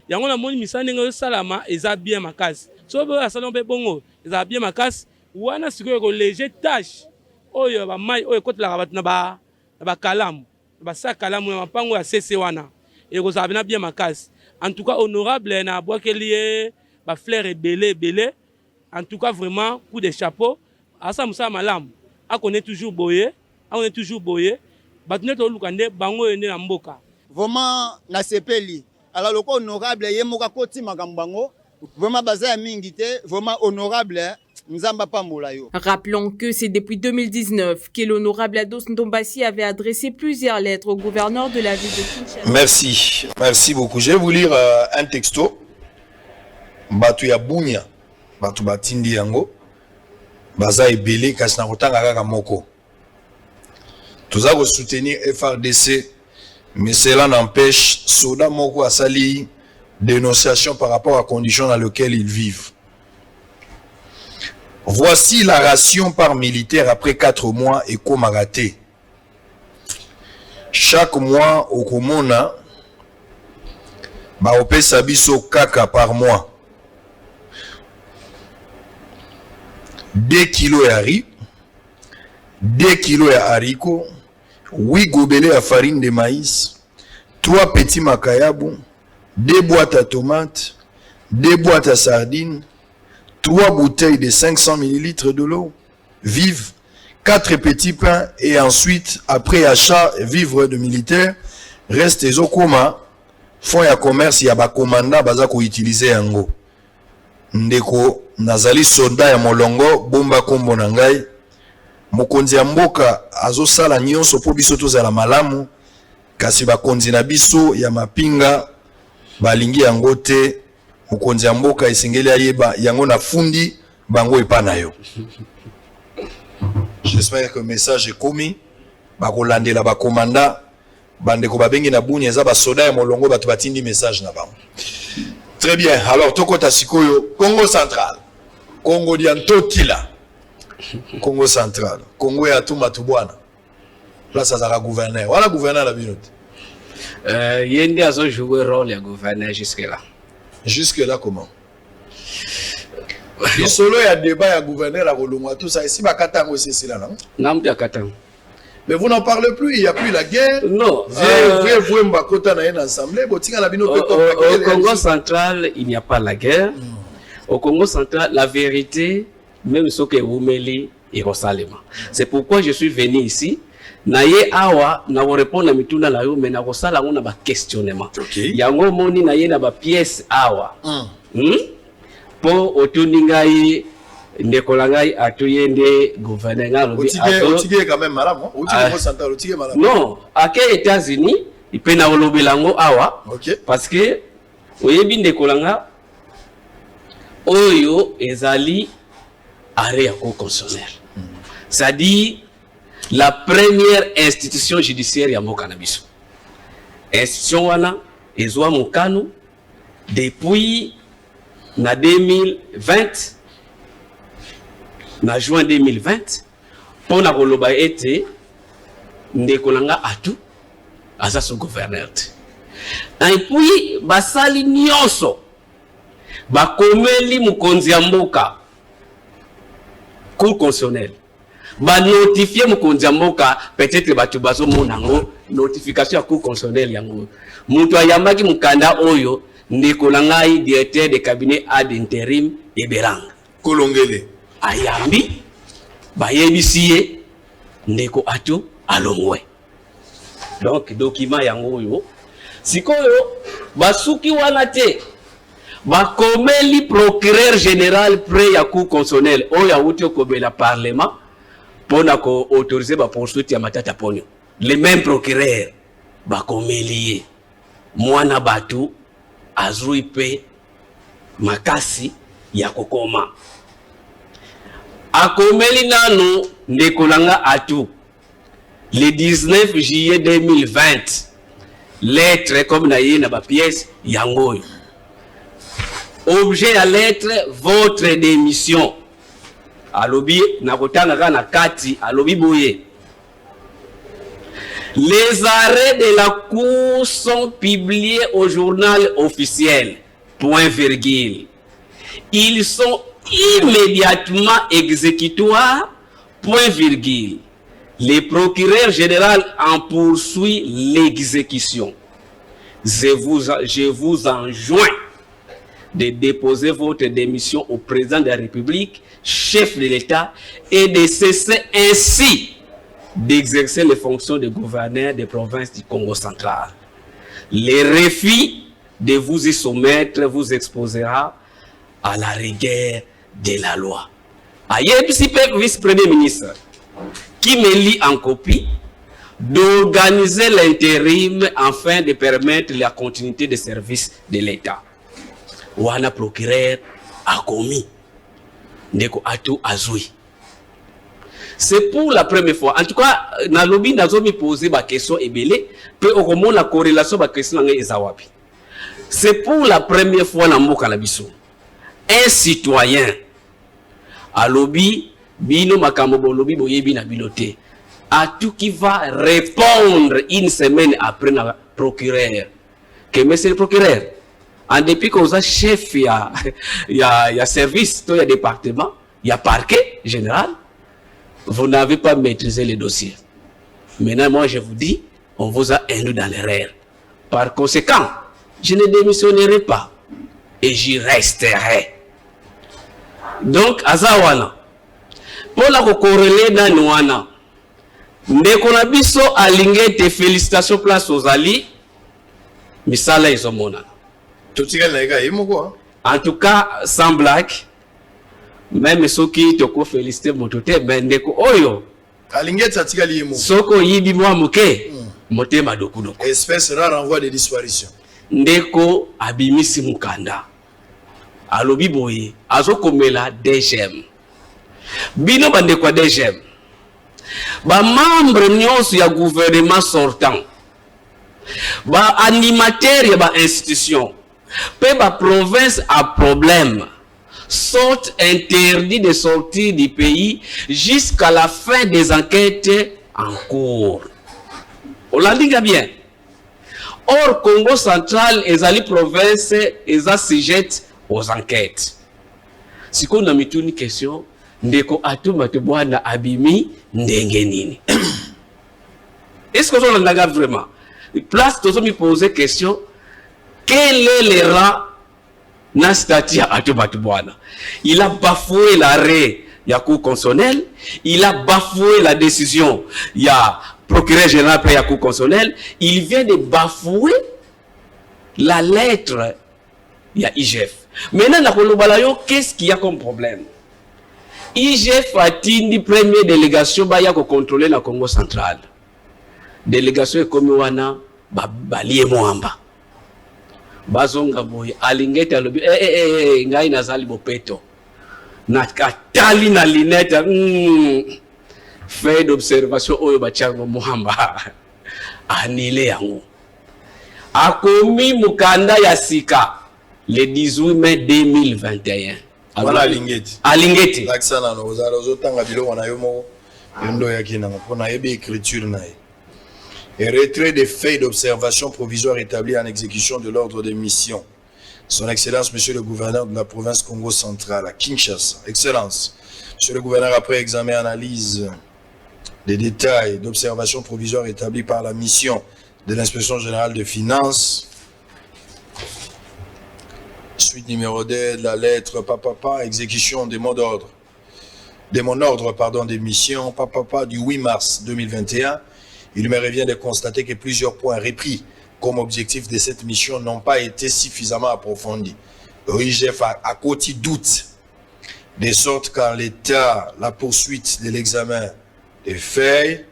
[SPEAKER 11] En tout cas, honorable, na bois lié, ba fleur et belé. En tout cas, vraiment, coup de chapeau. Asa Moussa Malam, on est toujours boyé, Batnet Olukande, bango ene na mboka.
[SPEAKER 12] Vraiment, na sepeli. Alors, le honorable, yemoka koti magambango. Vraiment, bazaya mingite, vraiment honorable, Nzamba Pambolayo.
[SPEAKER 8] Rappelons que c'est depuis 2019 que l'honorable Ados Ndombassi avait adressé plusieurs lettres au gouverneur de la ville de Kinshasa.
[SPEAKER 5] Merci beaucoup. Je vais vous lire un texto. Batu ya bunya, batu batindi yango, baza ebele kasi na kotanga kaka moko. Tous à soutenir FRDC, mais cela n'empêche soda moko asali dénonciation par rapport aux conditions dans lesquelles ils vivent. Voici la ration par militaire après 4 mois et Komaraté. Chaque mois au Komona, opesa biso kaka par mois. 2 kilos ya riz, 2 kilos ya haricot, 8 gobelets à farine de maïs, 3 petits makayabu, 2 boîtes à tomates, 2 boîtes à sardines, 3 bouteilles de 500 ml de l'eau vive, 4 petits pains et ensuite, après achat vivres de militaires, reste les okoma, fonds ya commerce ya bakomanda baza ko utiliser yango. Ndeko nazali soldat ya molongo bomba kombo na ngai. Mokonzi ya mboka azosala nyonso po biso tozala malamu kasi bakonzi na biso ya mapinga balingi yango te. Mokonzi ya mboka esengeli ayeba yango na fundi bango epana yo. J'espère que le message est commis. Bakolandela bakomanda bandeko babengi na bunya eza ba soda ya molongo batu batindi message na bango. Très bien. Alors tokota sikoyo Congo central. Congo diantotila. Congo central. Congo ya tuma tubwana. Place azaka gouverneur. Voilà gouverneur la binote.
[SPEAKER 6] Yende azo jouer rôle ya gouverneur jusque là.
[SPEAKER 5] Jusque là comment? Le solo ya débat ya gouverneur la Rolongwa tout ça ici bakatango c'est là non?
[SPEAKER 6] Namdi akatango.
[SPEAKER 5] Mais vous n'en parlez plus, il n'y a plus la guerre.
[SPEAKER 6] Non. Au Congo central, il n'y a pas la guerre. Au Congo central, la vérité, même ce que vous mêlez, est Rosalema. C'est pourquoi je suis venu ici. Naye awa na répondre à mituna la yo mais na rosala on a ba questionnement. Yango moni naye na ba pièce awa. Po otuningai Ndekolangai atuyende gouverneur lobi
[SPEAKER 5] otige quand même malamu otige central otige malamu.
[SPEAKER 6] Non, à quels États-Unis il peut na lobelango awa parce que oyebi Ndekolanga oyo ezali arrêt à cour constitutionnelle. C'est-à-dire la première institution judiciaire ya mboka na biso. Institution wana ezwa mokano depuis na 2020 na juin 2020 pour la koloba ete Ndekolanga atu aza son gouverneur. Et puis basali nyonso bakomeli mukonzi ya mboka cour constitutionnelle ba notifier mukonzi ya mboka peut-être batu bazo monango notification ya cour constitutionnelle yango mutu ayambaki mukanda oyo Ndekolanga directeur de cabinet ad intérim Eberang
[SPEAKER 5] Kolongele
[SPEAKER 6] ayambi bayebisiye ndeko atu alongwe. Donc document yango yo sikoyo basuki wana te bakomeli procureur général près ya cour constitutionnelle oyo awuti okobela parlement pona ko autoriser ba poursuite ya Matata Ponyo. les mêmes procureurs bakomeli mwana batu azui pe makasi ya kokoma akomeli nano ndekolanga atu le 19 juillet 2020 lettre comme na yé na ba pièce yangoyo objet à lettre votre démission alobi na kotanga na kati alobi boye. Les arrêts de la Cour sont publiés au journal officiel. Point virgule. Ils sont immédiatement exécutoires. Point virgule. Le procureur général en poursuit l'exécution. Je vous enjoins de déposer votre démission au président de la République, chef de l'État, et de cesser ainsi d'exercer les fonctions de gouverneur des provinces du Congo central. Le refus de vous y soumettre vous exposera à la rigueur de la loi. Ailleurs, vice-premier ministre, qui me lit en copie, d'organiser l'intérim afin de permettre la continuité des services de l'État. Wana procureur a commis ndeko atu azui. C'est pour la première fois. En tout cas, na lobby nazomi poser ba question ebele, pe okomo la corrélation ba question nga ezawapi. C'est pour la première fois na mboka na biso. Un citoyen a lobby bino makambo bo lobby boyebi na biloté. À tout qui va répondre une semaine après na procureur. Que monsieur le procureur, en dépit qu'on a chef il y a service, il y a département, il y a parquet général, vous n'avez pas maîtrisé les dossiers. Maintenant, moi, je vous dis, on vous a induit dans l'erreur. Par conséquent, je ne démissionnerai pas et j'y resterai. Donc, Azawana, pour la corréler dans Nouana, ndeko biso alingue te félicitations place aux alliés, misala izomona. En tout cas, sans blague, même ceux qui te ko féliciter motote bendeko oyo soko yibi mwa muke motema dokudoko
[SPEAKER 5] espèce rare en voie de disparition
[SPEAKER 6] ndeko abimisi mukanda alobi boye azokomela DGM bino bandeko DGM ba membre nyonso ya gouvernement sortant ba animateur ya ba institution pe ba province a problème sont interdits de sortir du pays jusqu'à la fin des enquêtes en cours. On l'a dit bien. Or, Congo central et les provinces sont sujettes aux enquêtes. Si on a mis une question, ndeko atuma tebwana abimi ndengenini. Est-ce que on a vraiment? Place tous me poser question. Quel est le rang na statut atuma tebwana? Il a bafoué l'arrêt ya cour constitutionnelle, il a bafoué la décision ya procureur général près ya cour constitutionnelle, il vient de bafouer la lettre ya IGF. Maintenant, qu'est-ce qu'il y a comme problème? IGF a tindi première délégation baya ko contrôler la Congo central. Délégation comme wana balie moamba. Bazonga boy alingeta lobi ngai nazali bopeto na katali na lineta fait d'observation oyo bachango moamba anile yango akomi mukanda ya sika le 18 mai 2021
[SPEAKER 5] voilà alingeti laksana no ozotanga biloko na yo mo ndo yakina mpona yebe écriture na ye. Et retrait des faits d'observation provisoire établis en exécution de l'ordre de mission. Son Excellence, Monsieur le Gouverneur de la province Congo centrale, à Kinshasa. Excellence, Monsieur le Gouverneur, après examen et analyse des détails d'observation provisoire établis par la mission de l'Inspection Générale de Finances, suite numéro 2 de la lettre Papa, exécution des mots d'ordre, de mon ordre, des missions Papa du 8 mars 2021, il me revient de constater que plusieurs points repris comme objectif de cette mission n'ont pas été suffisamment approfondis. L'OIGF a côté doute, de sorte qu'en l'état, la poursuite de l'examen des faits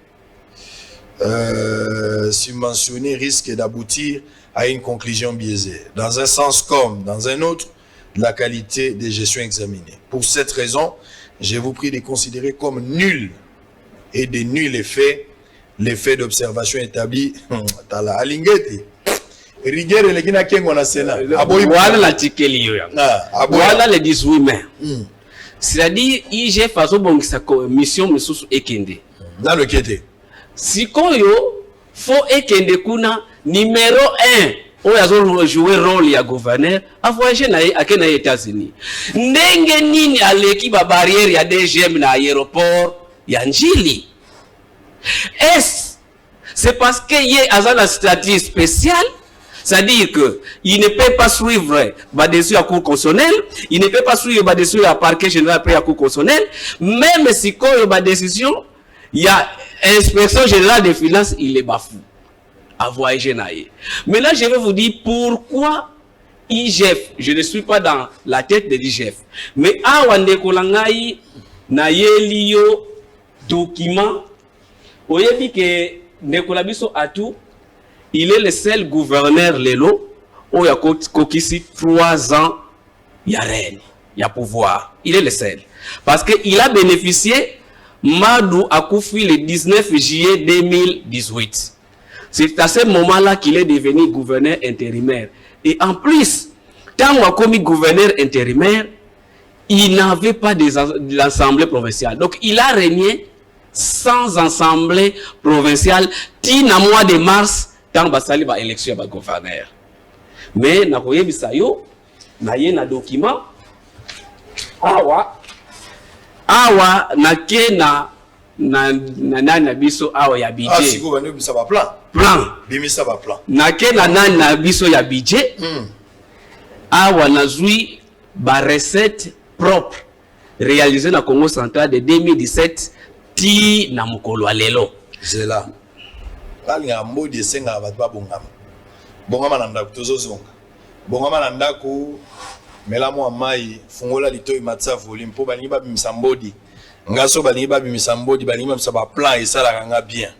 [SPEAKER 5] subventionner risque d'aboutir à une conclusion biaisée, dans un sens comme dans un autre, de la qualité des gestions examinées. Pour cette raison, je vous prie de considérer comme nul et de nul effet l'effet d'observation établi dans la Alingeti. Rigueur et les Kengo na Sénat.
[SPEAKER 6] Voilà l'article lié. Voilà le 18 mai. C'est-à-dire, IGF a bon sa mission sous Ekende.
[SPEAKER 5] Dans le Kété.
[SPEAKER 6] Si koyo faut Ekende kuna numéro 1. On a joué rôle ya gouverneur a voyagé na akena États-Unis. Ndenge nini aleki ba barrière ya DGM na aéroport ya Njili. C'est parce qu'il y a un statut spécial, c'est-à-dire qu'il ne peut pas suivre dessus la Cour constitutionnelle, il ne peut pas suivre dessus le parquet général après la Cour constitutionnelle, même si quand il y a une décision, il y a l'inspection générale des finances, il est bafou. À voyager naïe. Maintenant, je vais vous dire pourquoi IGF, je ne suis pas dans la tête de l'IGF, mais Awande Kolangaï, Nayelio, document, oyebi que Nekola biso Atou, il est le seul gouverneur lelo où il y a kokisi 3 ans il y a rien, il y a pouvoir. Il est le seul parce que il a bénéficié Madou Akoufi le 19 juillet 2018. C'est à ce moment-là qu'il est devenu gouverneur intérimaire. Et en plus, tant qu'il a commis gouverneur intérimaire, il n'avait pas de l'Assemblée provinciale. Donc il a régné sans assemblée provinciale, tina mois de mars, tant basali ba élection ba gouverneur. Mais na koyebi sayo, na ye na document, awa na ke na biso awa ya budget.
[SPEAKER 5] Ah, si gouverneur bisa ba plan.
[SPEAKER 6] Plan.
[SPEAKER 5] Bimisa ba plan.
[SPEAKER 6] Na ke na biso ya budget. Awa na zui ba recette propre réalisée na Congo central de 2017. Ti na mukolo alelo
[SPEAKER 5] zela kali ngambodi esenga batwa bongama na ndako tozozonga bongama na ndako mela mwa mai fungola litoyi matsa volume po balingi babimisa mbodi ngaso balingi babimisa mbodi balingi babimisa ba plan esalaka nga bien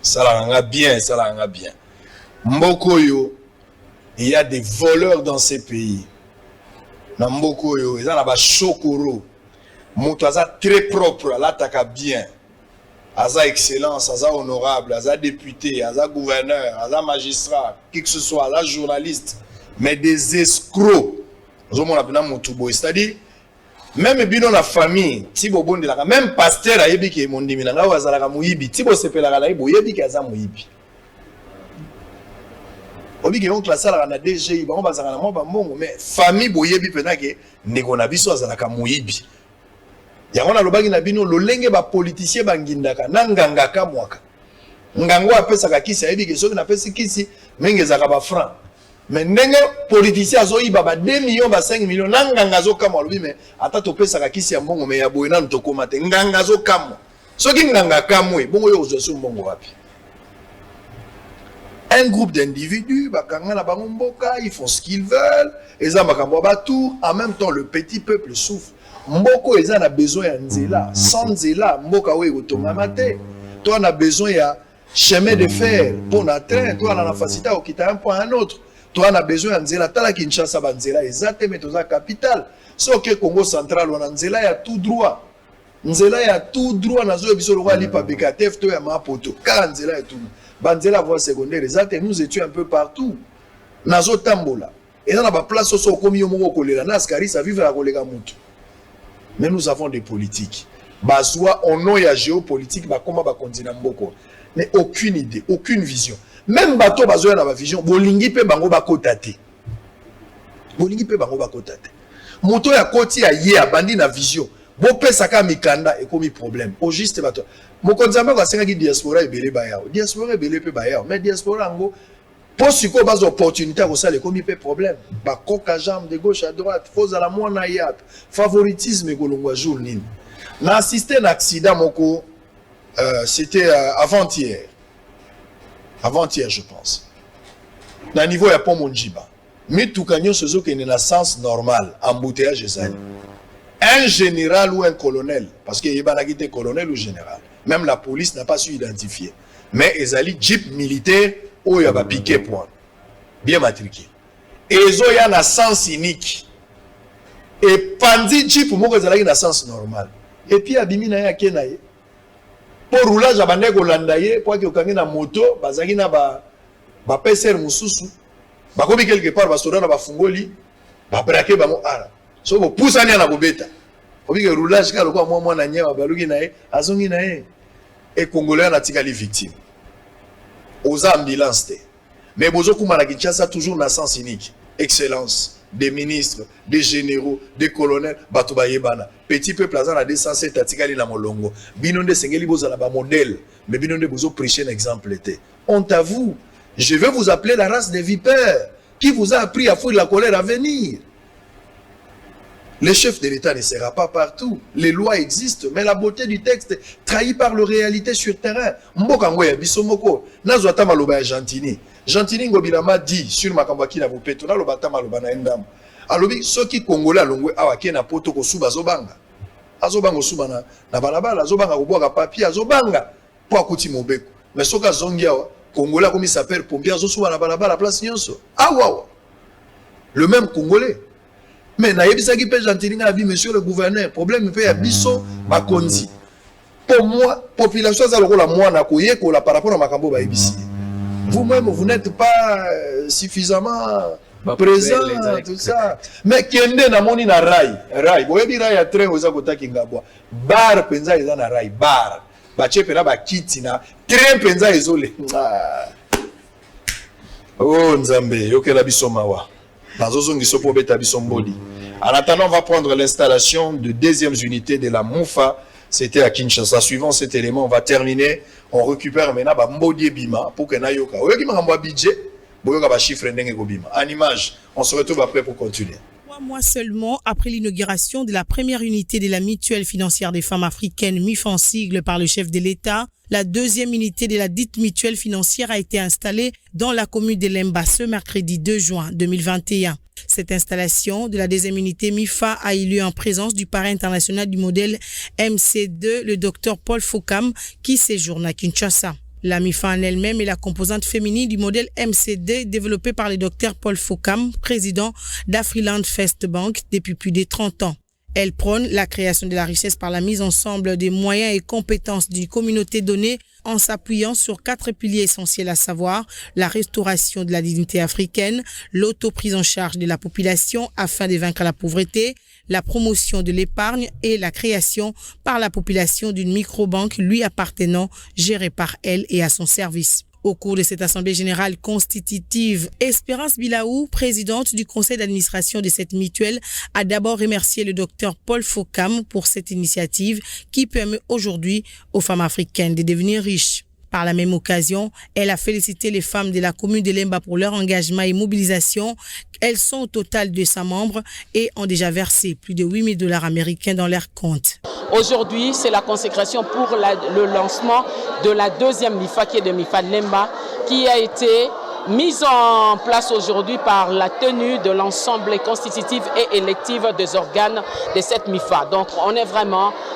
[SPEAKER 5] esalaka nga bien mboko yo il y a des voleurs dans ces pays na mboko yo eza na ba chokoro. Moto aza très propre, l'attaque bien. Aza excellence, aza honorable, aza député, aza gouverneur, aza magistrat, qui que ce soit, aza journaliste, mais des escrocs. C'est-à-dire, même bino la famille, tibo bonde la même pasteur a yebi ki mondi minanga wazala ka muibi, tibo sepela la ibo yebi ki aza muibi. Obi ki on classe la na DG, ba on bazala na mo ba mongo, mais famille boyebi pena ke ndeko na biso azala ka muibi. Yango na lobaki na bino lolenge ba politicien bangindaka nanganga ka mwaka ngango apesa ka kisi ayebi ke soki na pesi kisi mengeza ka ba franc mais ndenge politicien azoyiba ba 2 millions ba 5 millions nanganga zo kamwa lobi mais ata to pesa ka kisi ya mbongo me ya boye na ntokoma te nganga zo kamwa soki nganga kamwe bongo yo ozo mbongo wapi. Un groupe d'individus bakanga na bango mboka, ils font ce qu'ils veulent, eza makambo ba tour, en même temps le petit peuple souffre. Mboko eza na besoin ya nzela, sans nzela mboka we otongama te. Toi on a besoin ya chemin de fer pour na train, toi on a facilité au quitter un point à un autre. Toi on a besoin ya nzela tala Kinshasa ba nzela ezate mais toza capitale. Soki Congo central on a nzela ya tout droit. Nzela ya tout droit nazo biso lo lipa BKTF to ya mapoto. Car nzela ya tout. Ba nzela voie secondaire ezate nous étions un peu partout. Nazo tambola. Et dans la place so komi yo moko kolela na askari ça vivre la kolega mutu. Mais nous avons des politiques. Bazwa on a géopolitique, comment va continuer mboko. Mais aucune idée, aucune vision. Même bateau bazwa na ba vision, bolingi pe bango ba kotate. Bolingi pe bango ba kotate. Moto ya koti ya ye abandi na vision. Bo pesa ka mikanda et komi problème. Au juste bateau. Mokonzamba ka senga ki diaspora ebele ba yao. Diaspora ebele pe ba yao. Mais diaspora ngo pour ce qu'on a des opportunités pour ça, les commis pas problème. Bah coca jambe de gauche à droite, faut à la moine yat, favoritisme que l'on joue nini. N'a assisté à un accident moko, c'était avant-hier. Avant-hier je pense. Dans le niveau il y a pas mon jiba. Mais tout canyon ce qui est dans sens normal, embouteillage ezali. Un général ou un colonel, parce qu'il y a pas colonel ou général. Même la police n'a pas su identifier. mais ezali jeep militaire oyo ya piqué point bien matriqué ezoya na sens unique et pandi jeep moko ezalaki na sens normal et puis abimi na ye akena ye pour roulage abande kolanda ye po ke okangi na moto bazaki na ba peser mususu bakomi quelque part basoda na bafungoli babrake bango ara so bo pusani na kobeta obi ke roulage ka lokwa mwa na nyama baluki na ye azongi na ye et congolais na tikali victime aux ambulances te mais bozo kuma na Kinshasa toujours na sens unique excellence des ministres des généraux des colonels bato bayebana petit peuple azana na 207 atikali na molongo bino nde sengeli bozala ba modèle mais bino nde bozo prêcher un exemple te honte à vous. Je vais vous appeler la race des vipères qui vous a appris à fuir la colère à venir. Le chef de l'État ne sera pas partout. Les lois existent, mais la beauté du texte trahie par la réalité sur terrain. Mboka ngoya bisomoko. Nazwata maloba ya Gentini. Gentini ngobilama dit sur makambaki na bopeto na lobata maloba na endam. Alobi soki Congolais alongwe awake na poto ko suba zobanga. Azobanga suba na balabala azobanga kobwaka papier azobanga po akuti mobeko. Mais soka zongia Congolais comme il s'appelle pompier azosuba na balabala place nyonso. Ah waouh. Le même Congolais. Mais na yebisaki pe Gentini na vie monsieur le gouverneur, problème pe ya biso bakonzi. Pour moi, population za lokola mwana koyekola par rapport à makambo ba yebisi. Vous-même vous n'êtes pas suffisamment présent tout ça. Mais kende na moni na rai. Boyebi rai ya train oza kotaki ngabwa. Bar penza eza na rai bar. Ba chepe na ba kiti na train penza ezole. Oh Nzambe, yokela biso mawa. En attendant, on va prendre l'installation de deuxième unité de la Moufa. C'était à Kinshasa. Suivant cet élément, on va terminer. On récupère maintenant Mbodi Bima pour que Nayoka. On budget, en image. On se retrouve après pour continuer.
[SPEAKER 13] 3 mois seulement après l'inauguration de la première unité de la mutuelle financière des femmes africaines, MIFA en sigle par le chef de l'État, la deuxième unité de la dite mutuelle financière a été installée dans la commune de Lemba ce mercredi 2 juin 2021. Cette installation de la deuxième unité MIFA a eu lieu en présence du parrain international du modèle MC2, le docteur Paul Fokam, qui séjourne à Kinshasa. La MIFA en elle-même est la composante féminine du modèle MC2 développé par le docteur Paul Fokam, président d'Afriland First Bank depuis plus de 30 ans. Elle prône la création de la richesse par la mise ensemble des moyens et compétences d'une communauté donnée en s'appuyant sur 4 piliers essentiels, à savoir la restauration de la dignité africaine, l'auto-prise en charge de la population afin de vaincre la pauvreté, la promotion de l'épargne et la création par la population d'une microbanque lui appartenant, gérée par elle et à son service. Au cours de cette assemblée générale constitutive, Espérance Bilaou, présidente du conseil d'administration de cette mutuelle, a d'abord remercié le docteur Paul Fokam pour cette initiative qui permet aujourd'hui aux femmes africaines de devenir riches. Par la même occasion, elle a félicité les femmes de la commune de Lemba pour leur engagement et mobilisation. Elles sont au total 200 membres et ont déjà versé plus de 8 000 $ américains dans leurs comptes.
[SPEAKER 14] Aujourd'hui, c'est la consécration pour le lancement de la deuxième MIFA qui est de MIFA Lemba, qui a été mise en place aujourd'hui par la tenue de l'ensemble constitutif et électif des organes de cette MIFA. Donc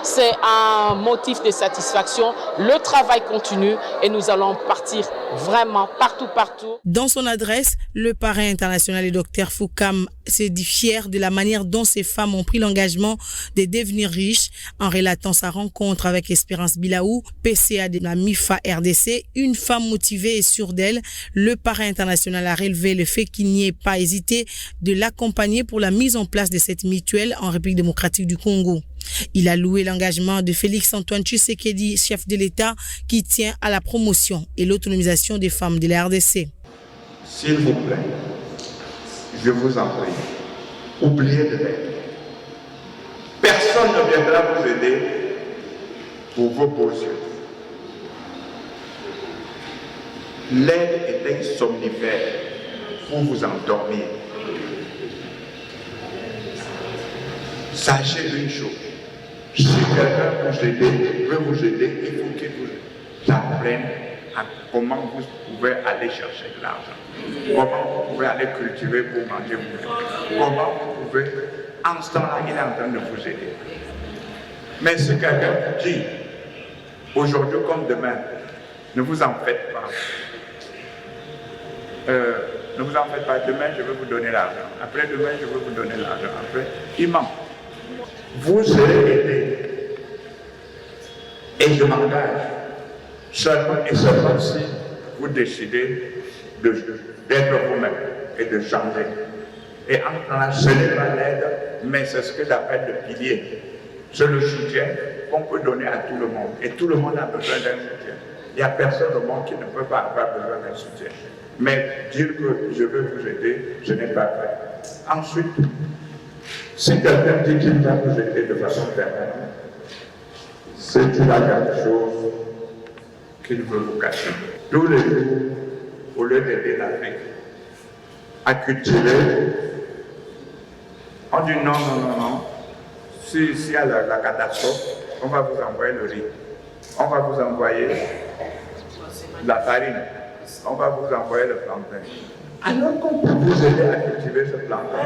[SPEAKER 14] c'est un motif de satisfaction. Le travail continue et nous allons partir vraiment partout.
[SPEAKER 13] Dans son adresse, le parrain international, le docteur Fokam, s'est dit fier de la manière dont ces femmes ont pris l'engagement de devenir riches en relatant sa rencontre avec Espérance Bilaou, PCA de la MIFA RDC, une femme motivée et sûre d'elle. Le parrain international a relevé le fait qu'il n'y ait pas hésité de l'accompagner pour la mise en place de cette mutuelle en République démocratique du Congo. Il a loué l'engagement de Félix-Antoine Tshisekedi, chef de l'État, qui tient à la promotion et l'autonomisation des femmes de la RDC.
[SPEAKER 15] S'il vous plaît, je vous en prie, oubliez de l'aide. Personne ne viendra vous aider pour vos beaux yeux. L'aide est un somnifère pour vous endormir. Sachez une chose, si quelqu'un veut vous aider, il faut qu'il vous apprenne à comment vous pouvez aller chercher de l'argent, comment vous pouvez aller cultiver pour manger vous-même, comment vous pouvez, en ce temps-là, il est en train de vous aider. Mais si quelqu'un dit, aujourd'hui comme demain, Ne vous en faites pas. Ne vous en faites pas. Demain, je vais vous donner l'argent. Après demain, je vais vous donner l'argent. Après, imam, vous serez aidé. Et je m'engage seulement et seulement si vous décidez d'être vous-même et de changer. Et en temps, ce n'est pas l'aide, mais c'est ce que j'appelle le pilier. C'est le soutien qu'on peut donner à tout le monde. Et tout le monde a besoin d'un soutien. Il n'y a personne au monde qui ne peut pas avoir besoin d'un soutien. Mais dire que je veux vous aider, je n'ai pas fait. Ensuite, si quelqu'un dit qu'il va vous aider de façon permanente, c'est qu'il a quelque chose qu'il veut vous cacher. Tous les jours, au lieu d'aider l'Afrique à cultiver, on dit non. S'il y a la catastrophe, on va vous envoyer le riz. On va vous envoyer la farine. On va vous envoyer le plantain. Alors qu'on peut vous aider à cultiver ce plantain.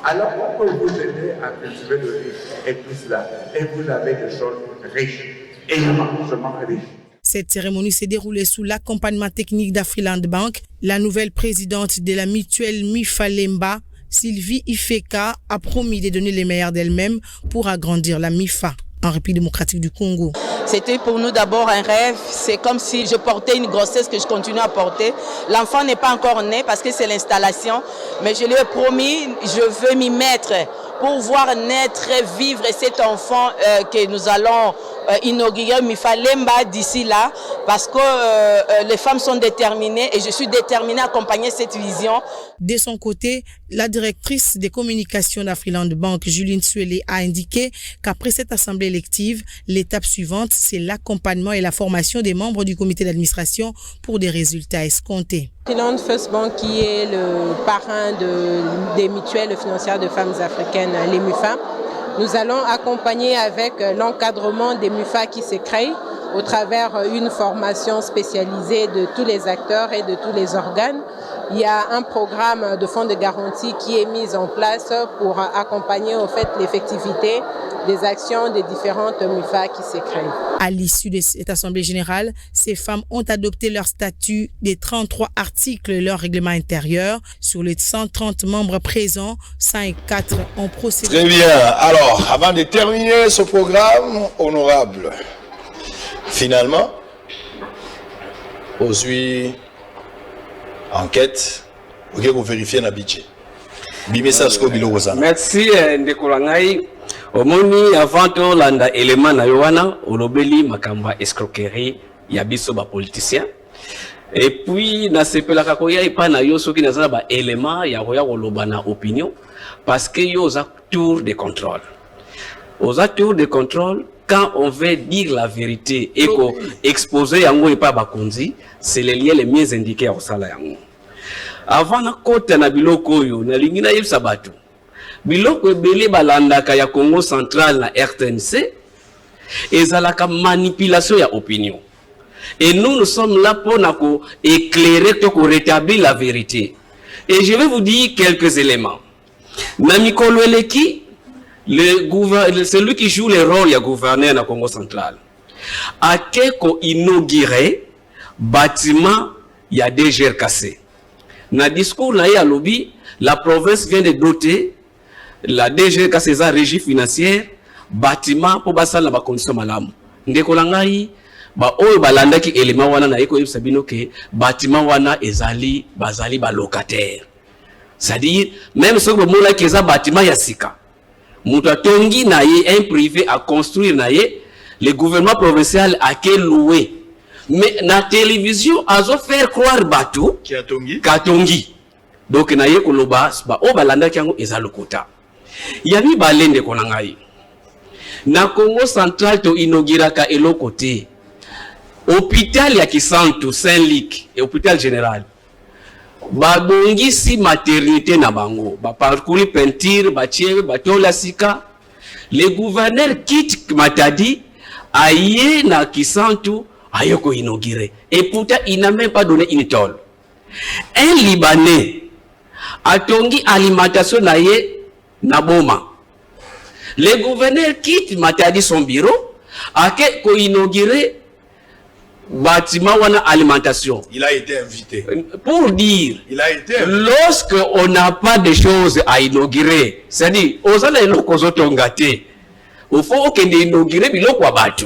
[SPEAKER 15] Alors qu'on peut vous aider à cultiver le riz et tout cela. Et vous avez des choses riches. Et immensément riches.
[SPEAKER 13] Cette cérémonie s'est déroulée sous l'accompagnement technique d'Afriland Bank. La nouvelle présidente de la mutuelle MIFA Lemba, Sylvie Ifeka, a promis de donner les meilleurs d'elle-même pour agrandir la MIFA en République démocratique du Congo.
[SPEAKER 14] C'était pour nous d'abord un rêve. C'est comme si je portais une grossesse que je continue à porter. L'enfant n'est pas encore né parce que c'est l'installation. Mais je lui ai promis, je veux m'y mettre pour voir naître, vivre cet enfant que nous allons inaugurer MIFA Lemba d'ici là. Parce que les femmes sont déterminées et je suis déterminée à accompagner cette vision.
[SPEAKER 13] De son côté, la directrice des communications d'Afriland Bank, Juline Suele, a indiqué qu'après cette assemblée élective, l'étape suivante, c'est l'accompagnement et la formation des membres du comité d'administration pour des résultats escomptés.
[SPEAKER 16] Afriland First Bank, qui est le parrain des mutuelles financières de femmes africaines, les MUFA, nous allons accompagner avec l'encadrement des MUFA qui se créent au travers une formation spécialisée de tous les acteurs et de tous les organes. Il y a un programme de fonds de garantie qui est mis en place pour accompagner au fait l'effectivité des actions des différentes MUFA qui se créent.
[SPEAKER 13] À l'issue de cette assemblée générale, ces femmes ont adopté leur statut des 33 articles de leur règlement intérieur. Sur les 130 membres présents, 104 ont procédé.
[SPEAKER 5] Très bien. Alors, avant de terminer ce programme honorable, finalement, aujourd'hui, enquête, ok, vous vérifiez la budget.
[SPEAKER 6] Merci Ndekolangai. Omoni avant to landa élément na yowana olobeli makamba escroquerie ya biso ba politicien. Et puis na sepelaka ko ya ipa na yo soki nazala ba élément ya roya koloba na opinion parce que yo za tour de contrôle. Aux tour de contrôle, quand on veut dire la vérité et ko exposer yango ipa bakonzi, c'est les liens les mieux indiqués au sala yango. Avant na kota na biloko yo na lingina yebisa bato. Biloko ebele balandaka ya Congo Central na RTNC ezalaka manipulation ya opinion. Et nous sommes là pour éclairer, pour rétablir la vérité. Et je vais vous dire quelques éléments. Namikolo Eleki, celui qui joue le rôle de gouverneur na Congo Central, a qu'eko inauguré bâtiment ya DGR cassé. Na discours na ya lobby, la province vient de doter la DG Kaseza régie financière bâtiment pour basala ba condition malamu. Ndekola ngai ba oyo balandaki élément wana na eko yebisa bino ke bâtiment wana ezali bazali ba locataire. C'est-à-dire même si vous mona keza bâtiment ya sika. Mutu atongi na ye un privé à construire na ye, le gouvernement provincial a que louer. Mais na télévision azo faire croire bateau Katongi. Donc na ye koloba ba o balandaki yango ezalokota. Yabi balende konangai. Na Congo Central to inauguraka eloko te. Hôpital ya Kisantu Saint-Luc et hôpital général. Ba bongisi maternité na bango, ba parcours peinture, ba tiere, ba tola sika. Le gouverneur quitte Matadi, aye na Kisantu, ayoko inauguré. Et pourtant il n'a même pas donné une tôle. Un Libanais atongi alimentation na ye Naboma. Le gouverneur quitte Matadi son bureau, a ko inauguré bâtiment wana alimentation.
[SPEAKER 5] Il a été invité.
[SPEAKER 6] Pour dire,
[SPEAKER 5] il a été invité.
[SPEAKER 6] Lorsque on n'a pas de choses à inaugurer, c'est-à-dire, aux allez gâté, il faut qu'on inaugure biloko batu.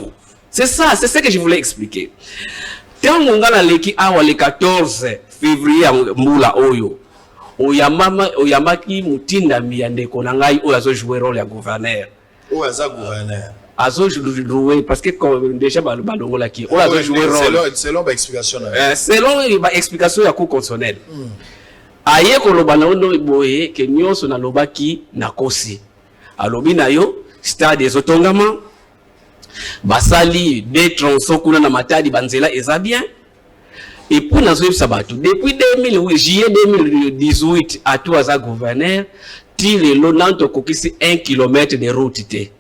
[SPEAKER 6] C'est ça, c'est ce que je voulais expliquer. Tant on a le 14 février mbula oyo, oyamaki mutinda miyande konangai oyazo jouer rôle ya gouverneur.
[SPEAKER 5] Oyaza gouverneur.
[SPEAKER 6] Azo jouer parce que déjà balongo la ki. Oyazo jouer rôle.
[SPEAKER 5] Selon l'explication.
[SPEAKER 6] Selon l'explication ya cour constitutionnelle. Aye koloba na ondo boye ke nyonso na lobaki na kosi. Alobi na yo stade des otongama basali des tronçons kuna na matadi banzela eza bien. Et pour nous sabato depuis 2008 juillet 2018 à tout à gouverneur tire l'onanto kokisi 1 km de route té.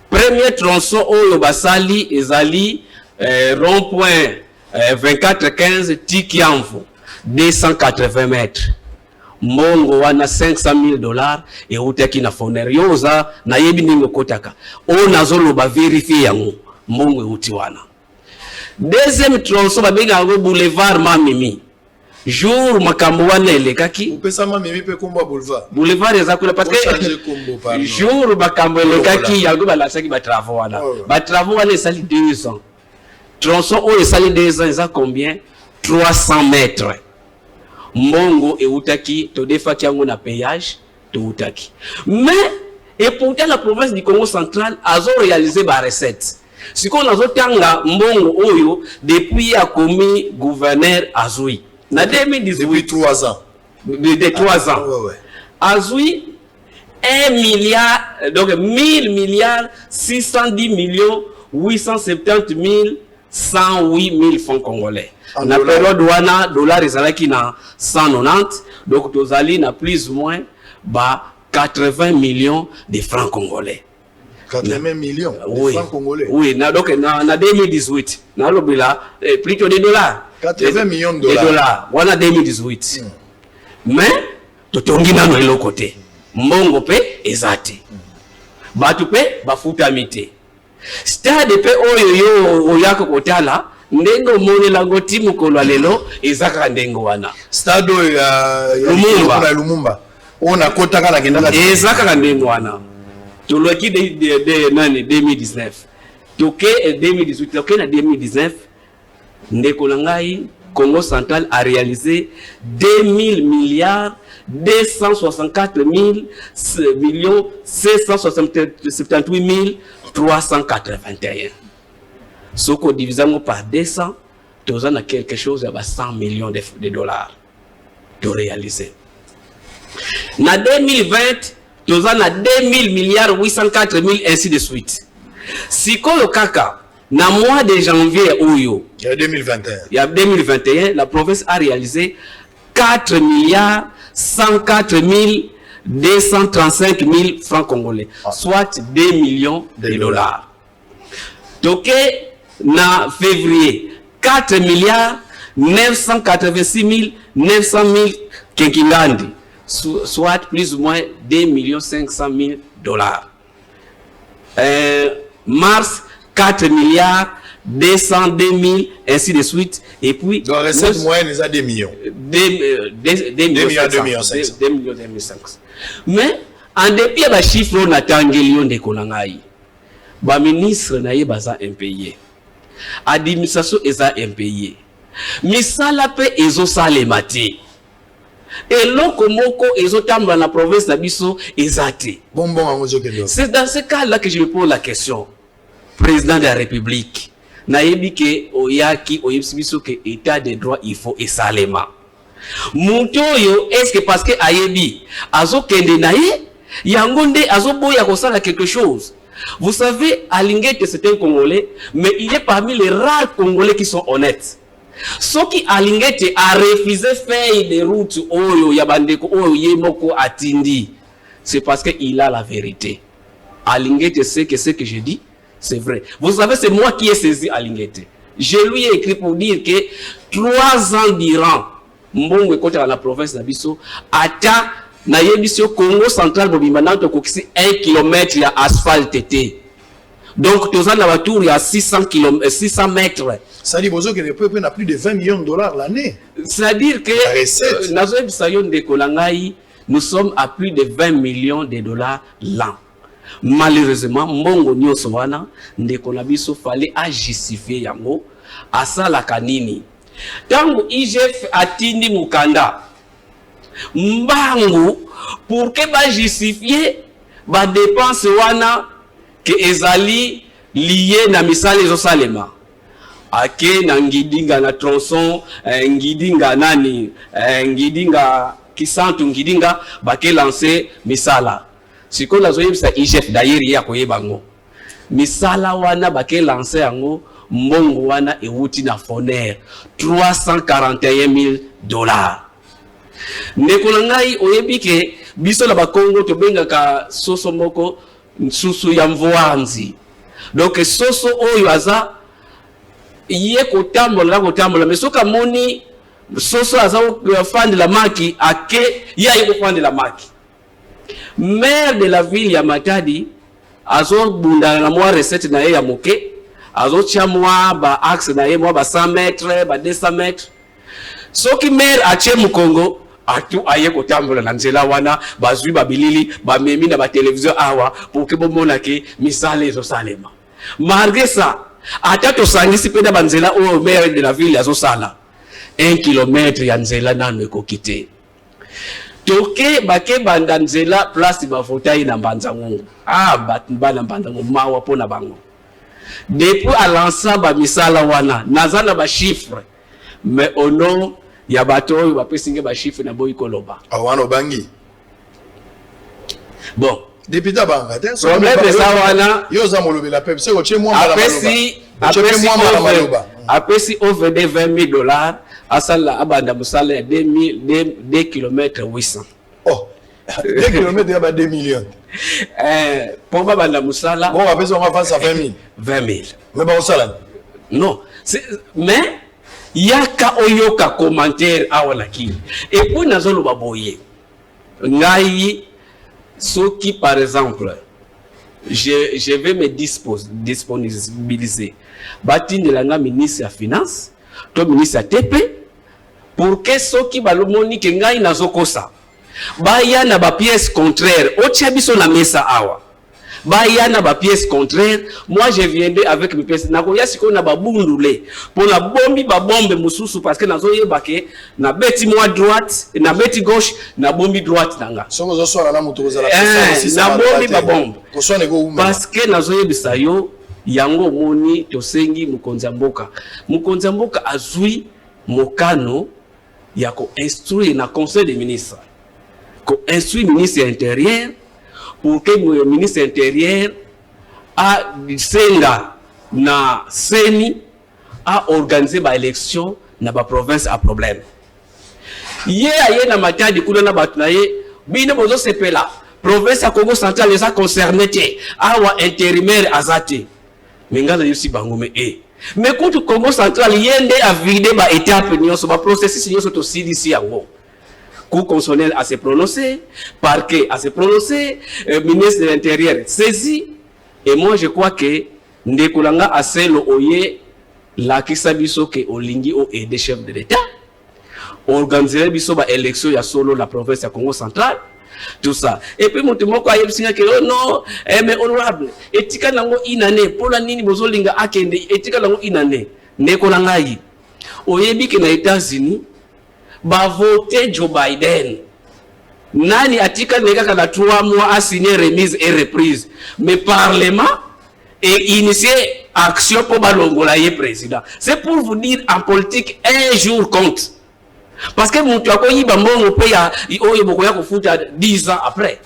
[SPEAKER 6] Premier tronçon oyo basali ezali rond-point 2415 Tikiamvu 280 mètres. Mongo wana $500,000 et utaki na fonerioza na yebi ningo kotaka. O nazolo ba vérifier yango mongo uti wana. Deuxième tronçon babenga ngo boulevard Mamimi. Jour makambo wana elekaki.
[SPEAKER 5] Upesa Mamimi pe komba boulevard.
[SPEAKER 6] Boulevard ezakula parce que jour makambo elekaki yango balasaki ba travaux wana. Ba travaux wana sali 2 ans. Tronçon o sali 2 ans ça combien? 300 mètres. Mongo et utaki to defaki yango na péage to utaki. Mais et pourtant la province du Congo central a réalisé ba recette. Si qu'on a zotanga mbongo oyo depuis a commis gouverneur Azui. Na 2018
[SPEAKER 5] depuis 3 ans.
[SPEAKER 6] De 3 ans. Azui 1 milliard donc 1000 milliards 610 millions 870 108 000 francs congolais. Na période wana dollar ezalaki na 190 donc tozali na plus ou moins ba 80 millions de francs congolais.
[SPEAKER 5] 80 millions de francs congolais.
[SPEAKER 6] Oui, donc na 2018, na lobila plutôt des dollars.
[SPEAKER 5] 80 millions de dollars.
[SPEAKER 6] Wana 2018. Mais totongi na no côté. Mbongo pe ezate. Batu pe bafuta mité. Stade pe oyo yo oyako kotala ndengo mone lango timu kolwa lelo ezaka ndengo wana.
[SPEAKER 5] Stade ya Lumumba. Ona kotaka na kenda
[SPEAKER 6] ezaka ndengo wana. Toloki de nani 2019 toke 2018 toke na 2019 ndeko langai Congo central a réalisé 2000 milliards 264 millions 678 381. Ce qu'on divise par 200 tu as quelque chose à 100 millions de dollars de réaliser. Na 2020 tu as 2000 milliards 804 000 ainsi de suite. Si le kaka na mois de janvier oyo
[SPEAKER 5] il y a 2021.
[SPEAKER 6] Il y a 2021 la province a réalisé 4 milliards 104 235 000 francs congolais, soit 2 millions de dollars. Donc na février 4 milliards 986 900 000 kenkingandi, soit plus ou moins 2 500 000 dollars. Mars 4 milliards 202 000 ainsi de suite et puis
[SPEAKER 5] donc recette moyenne est à 2 millions.
[SPEAKER 6] 2 millions 500. Mais en dépit de chiffre on attend millions de konangai. Ba ministre na ye baza impayé. Administration eza impayé. Misala pe ezo salemati. Et l'okomoko ezotamba na province na biso ezate. C'est dans ce cas-là que je me pose la question. Président de la République, nayebi ke oyaki oyebisibiso ke état de droit il faut esalema. Mutoyo est-ce que parce que ayebi azokende naye yangonde azoboya kosala quelque chose. Vous savez, Alingete c'est un Congolais, mais il est parmi les rares Congolais qui sont honnêtes. Ceux qui Alingete a refusé faire des routes oyo yabandeko oyo yemoko atindi, c'est parce qu'il a la vérité. Alingete sait que ce que je dis, c'est vrai. Vous savez, c'est moi qui ai saisi Alingete. Je lui ai écrit pour dire que 3 ans d'Iran, mbongo côté dans la province d'Abisso, ata na yebisio Congo central bobimana to kokisi 1 km ya asphalte té. Donc, tous les tour, il y a 600 mètres.
[SPEAKER 5] Ça dit que le peuple a plus de 20 millions de dollars l'année.
[SPEAKER 6] C'est-à-dire que nous sommes à plus de 20 millions de dollars l'an. Malheureusement, Mbongo Nyonso wana ndeko na biso fallait à justifier yango asala kanini. Tango IGF atindi mukanda mbangu pour que ba justifier ba dépense wana que ezali lié na misala ezosalema. Ake na ngidinga na tronçon ngidinga nani ngidinga kisantu ngidinga bake lancer misala. Siko la zoye bisa IGF d'ailleurs ya koyeba ngo. Misala wana bake lancer yango mbongo wana ewuti na Foner $341,000. Ndeko na ngai oyebi ke biso la bakongo to bengaka soso moko nsusu ya mvoanzi. Donc soso oyo aza iye kotambola mais soka moni soso aza fandi la maki ake ya yeko fandi la maki. Maire de la ville ya Matadi azo bunda na mwa recette na ye ya moke azo tia mwa ba axe na ye mwa ba 100 mètres ba 200 mètres. Soki maire ache mukongo atu aye kotambola na nzela wana bazwi babilili ba memi na ba télévision awa pour que bomona ke misale zo salema. Malgré ça atato sangisi peda banzela o maire de la ville azo sala 1 km ya nzela nanu ekokite. Toke bake bandanzela place bafotai na Mbanzango. Bana Mbanzango mawa pona bango. Depuis à l'ensemble ba misala wana nazana ba chiffre mais au nom ya bato ba pesinge ba chiffre na boy koloba.
[SPEAKER 5] Awana bangi.
[SPEAKER 6] Bon,
[SPEAKER 5] depuis d'abord
[SPEAKER 6] problème de ça wana
[SPEAKER 5] yo za molobe la peuple c'est que moi
[SPEAKER 6] après si over de $20,000 asala abanda musala ya 2 km 800.
[SPEAKER 5] Oh, 2 km ya ba 2 millions.
[SPEAKER 6] Pour banda musala
[SPEAKER 5] bon après on va faire ça 20
[SPEAKER 6] 000.
[SPEAKER 5] Mais bon ça
[SPEAKER 6] non, mais yaka oyoka commentaire awana ki. Et puis nazolo baboye. Ngai soki par exemple je vais me disponibiliser. Batine langa ministre ya finance, to ministre ya TP pour que soki balomoni ke ngai nazokosa. Baya na ba pièce contraire, otia biso na mesa awa. Baya na ba pièce contraire, moi je viendrai avec mes pièces. Nakoya siko na ba bundule pour la bombi ba bombe mususu parce que nazo yebake na beti moi droite, na beti gauche, na bombi droite nanga.
[SPEAKER 5] Songo zo swala na mutu za la
[SPEAKER 6] na bombi ba bombe. Parce que nazo yebisa yo yango moni tosengi mukonza mboka. Mukonza mboka azui mokano ya ko instruire na conseil des ministres. Ko instruire ministre intérieur pour que le ministre intérieur a senga na seni a organiser ba élection na ba province à problème. Ye aye na Matadi kuna na batnaye bino bozo sepela province à Congo central les a concerné té awa intérimaire azate. Mengala yusi bangome mais contre Congo central yende a vidé ba étape nyonso ba processus nyonso to CDC yango. Cour constitutionnelle a se prononcé, parquet a se prononcé, ministre de l'Intérieur saisi. Et moi je crois que Ndekulanga a selo oye la kisabiso ke olingi o et des chefs de l'État. Organiser biso ba élection ya solo la province ya Congo central. Tout ça. Et puis mon moko a yebsinga ke oh non, mais honorable, etika nango inane, pola nini bozolinga akende, etika nango inane. Ndekulanga yi. Oyebi ke na États-Unis ba voter Joe Biden. Nani atika nega kana 3 mois a signé remise et reprise. Mais parlement et initié action pour balongola ye président. C'est pour vous dire en politique un jour compte. Parce que mon tuako yiba mbongo pe ya oyo bokoya kufuta 10 ans après.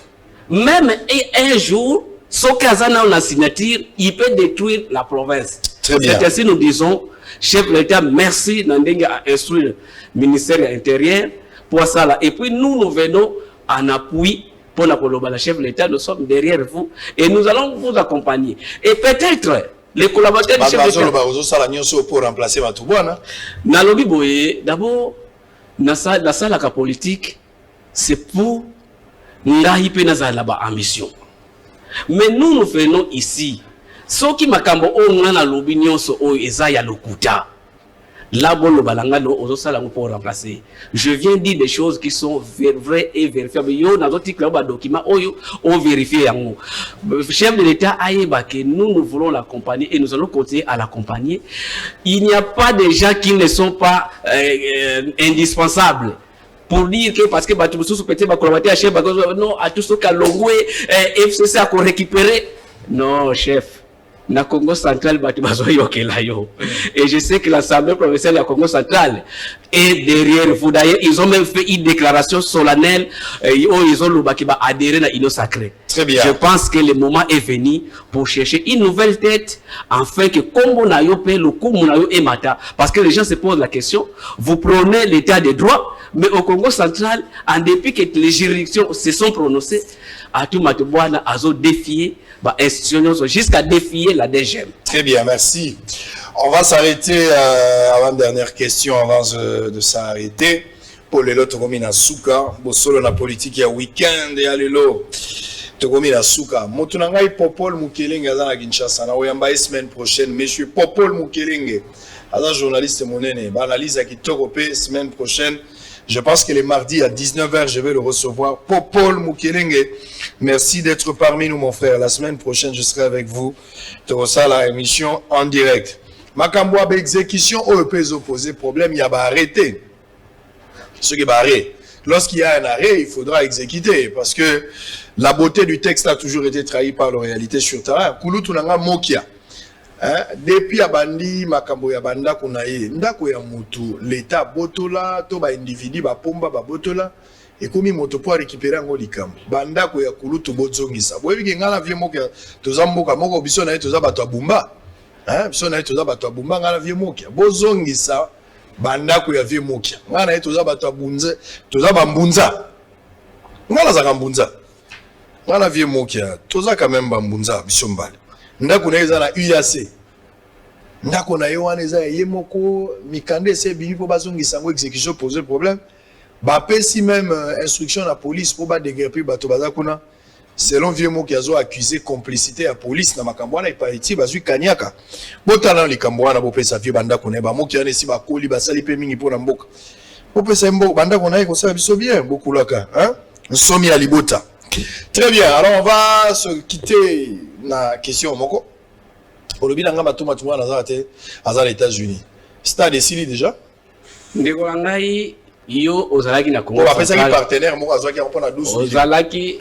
[SPEAKER 6] Même un jour Sokazana na signature, il peut détruire la province. C'est ainsi nous disons chef de l'État, merci Nandenge à instruire le ministère de l'Intérieur pour ça là. Et puis nous venons en appui pour la chef de l'État, nous sommes derrière vous et nous allons vous accompagner. Et peut-être les collaborateurs du chef de l'État
[SPEAKER 5] pour remplacer Matouboana.
[SPEAKER 6] Nalobi boye, d'abord, la salle politique, c'est pour nous ambition. Mais nous venons ici soki makambo oyo nga na lobi nyonso oyo eza ya lokuta là bon balanga no ozo sala pour remplacer. Je viens dire des choses qui sont vraies et vérifiables. Yo na article ba document oyo on vérifie yango. Chef de l'État ayeba que nous voulons l'accompagner et nous allons continuer à l'accompagner. Il n'y a pas de gens qui ne sont pas indispensables. Pour dire que parce que batu sous peut-être ba collaborateur chef ba non à tout ce qu'a longwe FCC a récupérer. Non chef. Na Congo central batu bazoyokela yo. Et je sais que l'Assemblée provinciale de Congo central est derrière vous. D'ailleurs, ils ont même fait une déclaration solennelle où ils ont adhéré à l'Union sacrée.
[SPEAKER 5] Très bien.
[SPEAKER 6] Je pense que le moment est venu pour chercher une nouvelle tête afin que Combo Nayo paie le coup Nayo et Mata. Parce que les gens se posent la question, vous prenez l'état de droit, mais au Congo central, en dépit que les juridictions se sont prononcées, à tout Matobouana, à défier jusqu'à défier la DGM.
[SPEAKER 5] Très bien, merci. On va s'arrêter avant dernière question, avant de s'arrêter. Pour les lots, Togomi na Souka, Bosolo na politique ya week-end et alelo. Togomi na Souka. Motunangai Popol Mukelenge à la Kinshasa. Na oyamba semaine prochaine, monsieur Popol Mukelenge, à journaliste monene, analyse à Kitokopé semaine prochaine. Je pense que les mardis à 19h, je vais le recevoir. Popol Mukelenge, merci d'être parmi nous, mon frère. La semaine prochaine, je serai avec vous. Tu reçois la émission en direct. Makambouab exécution, au peut opposer problème, il y a arrêté. Ce qui va arrêter. Lorsqu'il y a un arrêt, il faudra exécuter. Parce que la beauté du texte a toujours été trahie par la réalité sur terrain. Kulutunanga Mokia. Depuis abandi makambo ya banda kunaye ndako ya mutu l'État botola to ba individu ba pomba ba botola ekomi moto po récupérer ngo likambo banda ko ya kulutu bozongisa boyebi ke ngala vie moka tozamboka moko biso na toza bato abumba biso na toza bato abumba ngala vie moka bozongisa banda ko ya vie moka ngala toza bato abunze toza bambunza ngala za kambunza ngala vie moka toza quand même bambunza biso mbali ndako na eza na UAC ndako na yoane eza yemoko mikande se bibi po bazongisa ngo exécution poser problème ba pesi même instruction la police pour ba déguerpir bato bazakuna selon vieux mot qui a accusé complicité à police na makambo na ipaiti bazui kanyaka botala likambo wana bo pesa vieux banda kone ba moki ane si ba koli ba sali pe mingi pona mboka bo pesa mboka banda kona ko ça biso bien beaucoup laka hein somi à libota. Très bien, alors on va se quitter la question moko. Olobi nanga matuma tuma nazate azal États-Unis. Stade décidé déjà.
[SPEAKER 6] Ndeko ngai yo ozalaki na Congo.
[SPEAKER 5] On va faire ça partenaire moko azwaki répondre à 12.
[SPEAKER 6] Ozalaki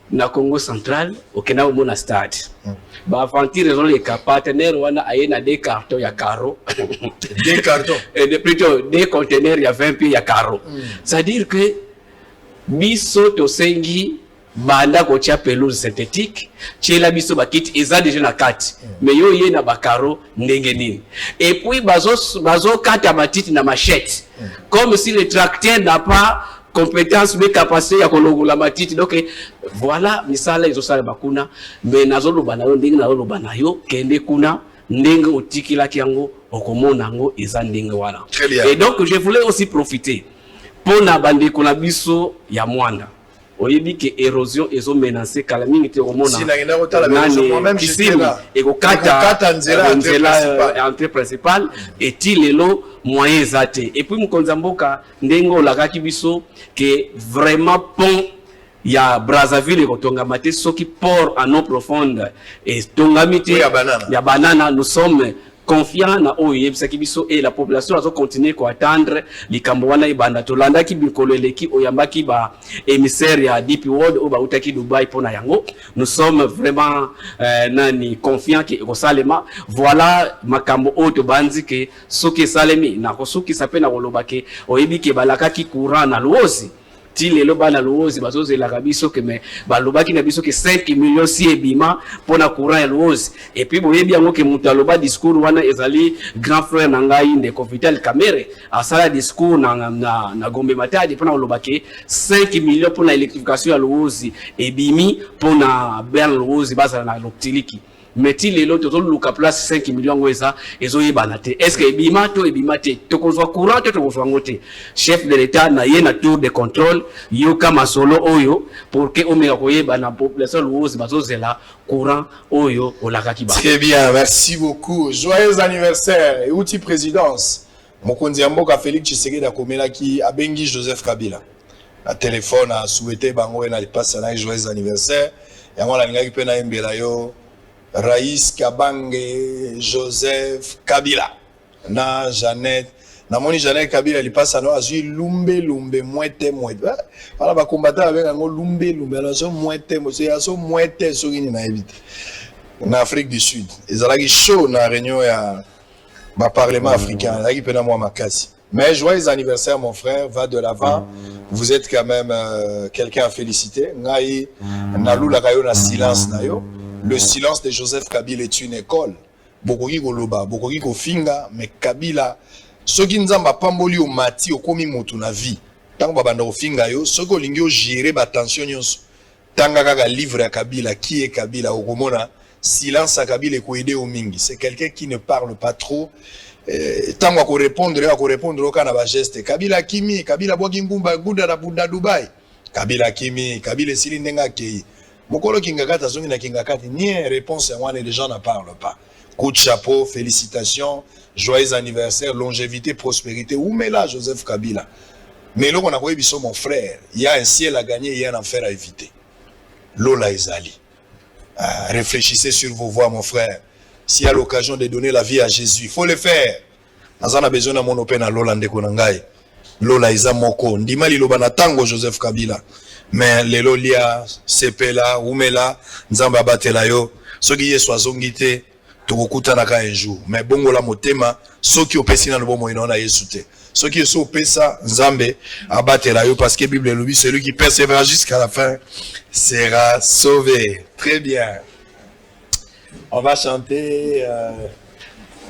[SPEAKER 6] na Congo central okena mona stade. Ba avanti raison les partenaires wana ayena des cartons ya caro.
[SPEAKER 5] Des cartons
[SPEAKER 6] et plutôt des conteneurs ya 20 pieds ya caro. C'est-à-dire que biso to sengi banda ko tia pelouse synthétique tchela biso bakiti eza déjà na kati mais yo ye na bakaro ndenge nini et puis bazo kata matiti na machette comme si le tracteur n'a pas compétence mais capacité ya kolongola matiti donc voilà misala ezosala bakuna mais nazoloba na yo ndenge nazoloba na yo kende kuna ndenge otikilaki yango okomona yango eza ndenge wana. Et donc je voulais aussi profiter pour na bande kona biso ya mwanda oyebi ke érosion ezo menacer kala mingi te komona
[SPEAKER 5] si na ngenda kotala moi-même j'étais là
[SPEAKER 6] et ko kata nzela entrée principale et lelo moyen zate et puis mukonza mboka ndengo lakaki biso que vraiment pont ya Brazzaville kotonga mate soki port en eau profonde et tongamite ya banana nous sommes confiant na oye biso et la population va continuer à attendre likambo wana ibanda tolanda ki bikolo eleki oyambaki ba émissaire ya DP World o ba utaki Dubai pona yango nous sommes vraiment nani confiant que kosalema voilà makambo oto banzi ke soki salemi na kosuki sapena kolobake oyebi ke balaka ki courant na lozi ti lelo bana lozi bazozela kabiso ke me balobaki na biso ke 5 millions si ebima pona courant ya lozi et puis boyebi yango ke mutu aloba discours wana ezali grand frère na ngai ndeko Vital Kamerhe asala discours na Gombe Matadi pona olobaki 5 millions pona électrification ya lozi ebimi pona ben lozi bazala na loptiliki mais ti lelo tozoluka place 5 millions ngweza ezoyebana te. Est-ce que ebima te tokozwa courant to tokozwa ngote chef de l'état na ye na tour de contrôle yoka masolo oyo pour que omeka koyebana population luozi bazozela courant oyo olakaki ba.
[SPEAKER 5] Très bien, merci beaucoup. Joyeux anniversaire et outil présidence. Mokonzi ya mboka Félix Tshisekedi akomelaki abengi Joseph Kabila. Na téléphone a souhaité bango na passe na joyeux anniversaire. Yango la ngaki pe na embela yo Raïs Kabange Joseph Kabila na Jeannette na moni Jeannette Kabila li passe no azui lumbe mwete. Voilà ba combattant avec ngo lumbe la so mwete mo se so mwete so ngini na éviter. En Afrique du Sud, ezalaki chaud na réunion ya ba parlement africain, là qui peut na moi makasi. Mais joyeux anniversaire mon frère, va de l'avant. Vous êtes quand même quelqu'un à féliciter. Ngai na lula kayo na silence na yo. Le silence de Joseph Kabila est une école. Bokoki koloba, bokoki kofinga, mais Kabila soki nzamba pamboli o mati okomi mutu na vie. Tango babanda ofinga yo, soko lingi o gérer ba tension nyonso. Tanga kaka livre ya Kabila, qui est Kabila okomona silence à Kabila ko aider au mingi. C'est quelqu'un qui ne parle pas trop. Tango à répondre au kana ba geste. Kabila kimi, Kabila boki ngumba gunda na bunda Dubai. Kabila kimi, Kabila silindenga kei. Mokolo kingakata zongi na kingakati ni réponse à moi les gens n'en parlent pas. Coup de chapeau, félicitations, joyeux anniversaire, longévité, prospérité. Où met là Joseph Kabila? Mais là on a voulu biso mon frère, il y a un ciel à gagner, il y a un enfer à éviter. Lola Ezali. Réfléchissez sur vos voix mon frère. S'il y a l'occasion de donner la vie à Jésus, il faut le faire. On a besoin de mon open à Lola Ndekonangai. Lola Eza Moko. Ndima li loba na tango Joseph Kabila. Mais les lolia, sepela, umela, nzamba batela yo. Soki ye swazongite, tokokuta naka un jour. Mais bongo la motema, soki opesi na lobo moino na Yesu te. Soki yesu opesa, nzambe, abatela yo, parce que Bible lobi, celui qui persévère jusqu'à la fin sera sauvé. Très bien. On va chanter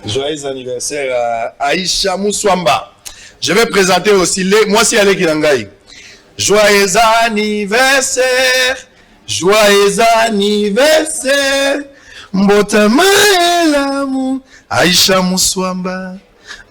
[SPEAKER 5] joyeux anniversaire à Aïcha Mouswamba. Je vais présenter aussi les. Moi, c'est Alek Ilangai. Joyeux anniversaire. Joyeux anniversaire. Mbotama elamu. Aïcha Mouswamba.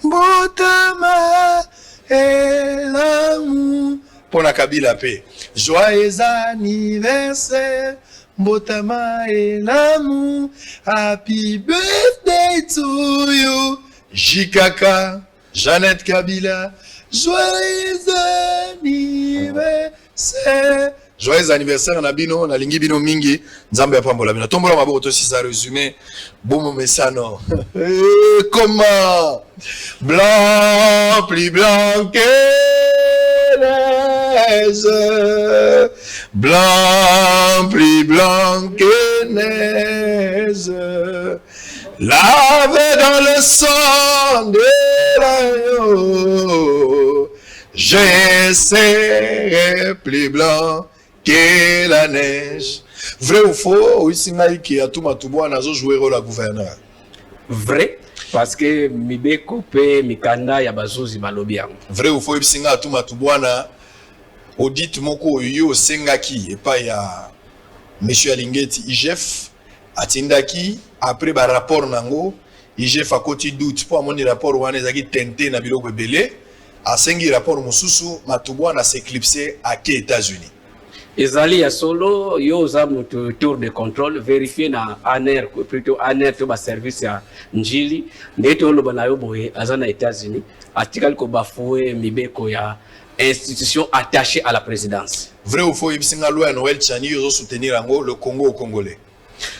[SPEAKER 5] Mbotama elamu. Pour la Kabila paix. Joyeux anniversaire. Mbotama elamu. Happy birthday to you. Jikaka. Jeannette Kabila, joyeux anniversaire. Joyeux anniversaire Nabino, na lingi bino mingi, nzambe ya pambola bino. Tombola maboko to si ça résumé, boum mesano. Comment? Blanc, plus blanc que neige. Blanc, plus blanc que neige. Lavé dans le sang de l'agneau, je serai plus blanc que la neige. Vrai ou faux, ici qui a tout matouboua nazo jouer rôle à gouverneur.
[SPEAKER 6] Vrai, parce que mibeko pe mikanda ya bazozi balobi.
[SPEAKER 5] Vrai ou faux, ici a tout matouboua na audit moko yo sengaki et pas ya monsieur Alingeti IGF atindaki. Après ba rapport nango, IGF a côté doute pour amoni rapport wana ezaki tenté na biloko belé, a sengi rapport mususu matubwa na s'éclipser à qui États-Unis.
[SPEAKER 6] Ezali ya solo yo za mutu tour de contrôle vérifier na ANR plutôt ANR to ba service ya njili ndeto lo bana yo boye azana États-Unis atikali ko bafoué mibeko ya institution attachée à la présidence.
[SPEAKER 5] Vrai ou faux ibisinga loi Noël Tchani yo soutenir ango le Congo au Congolais.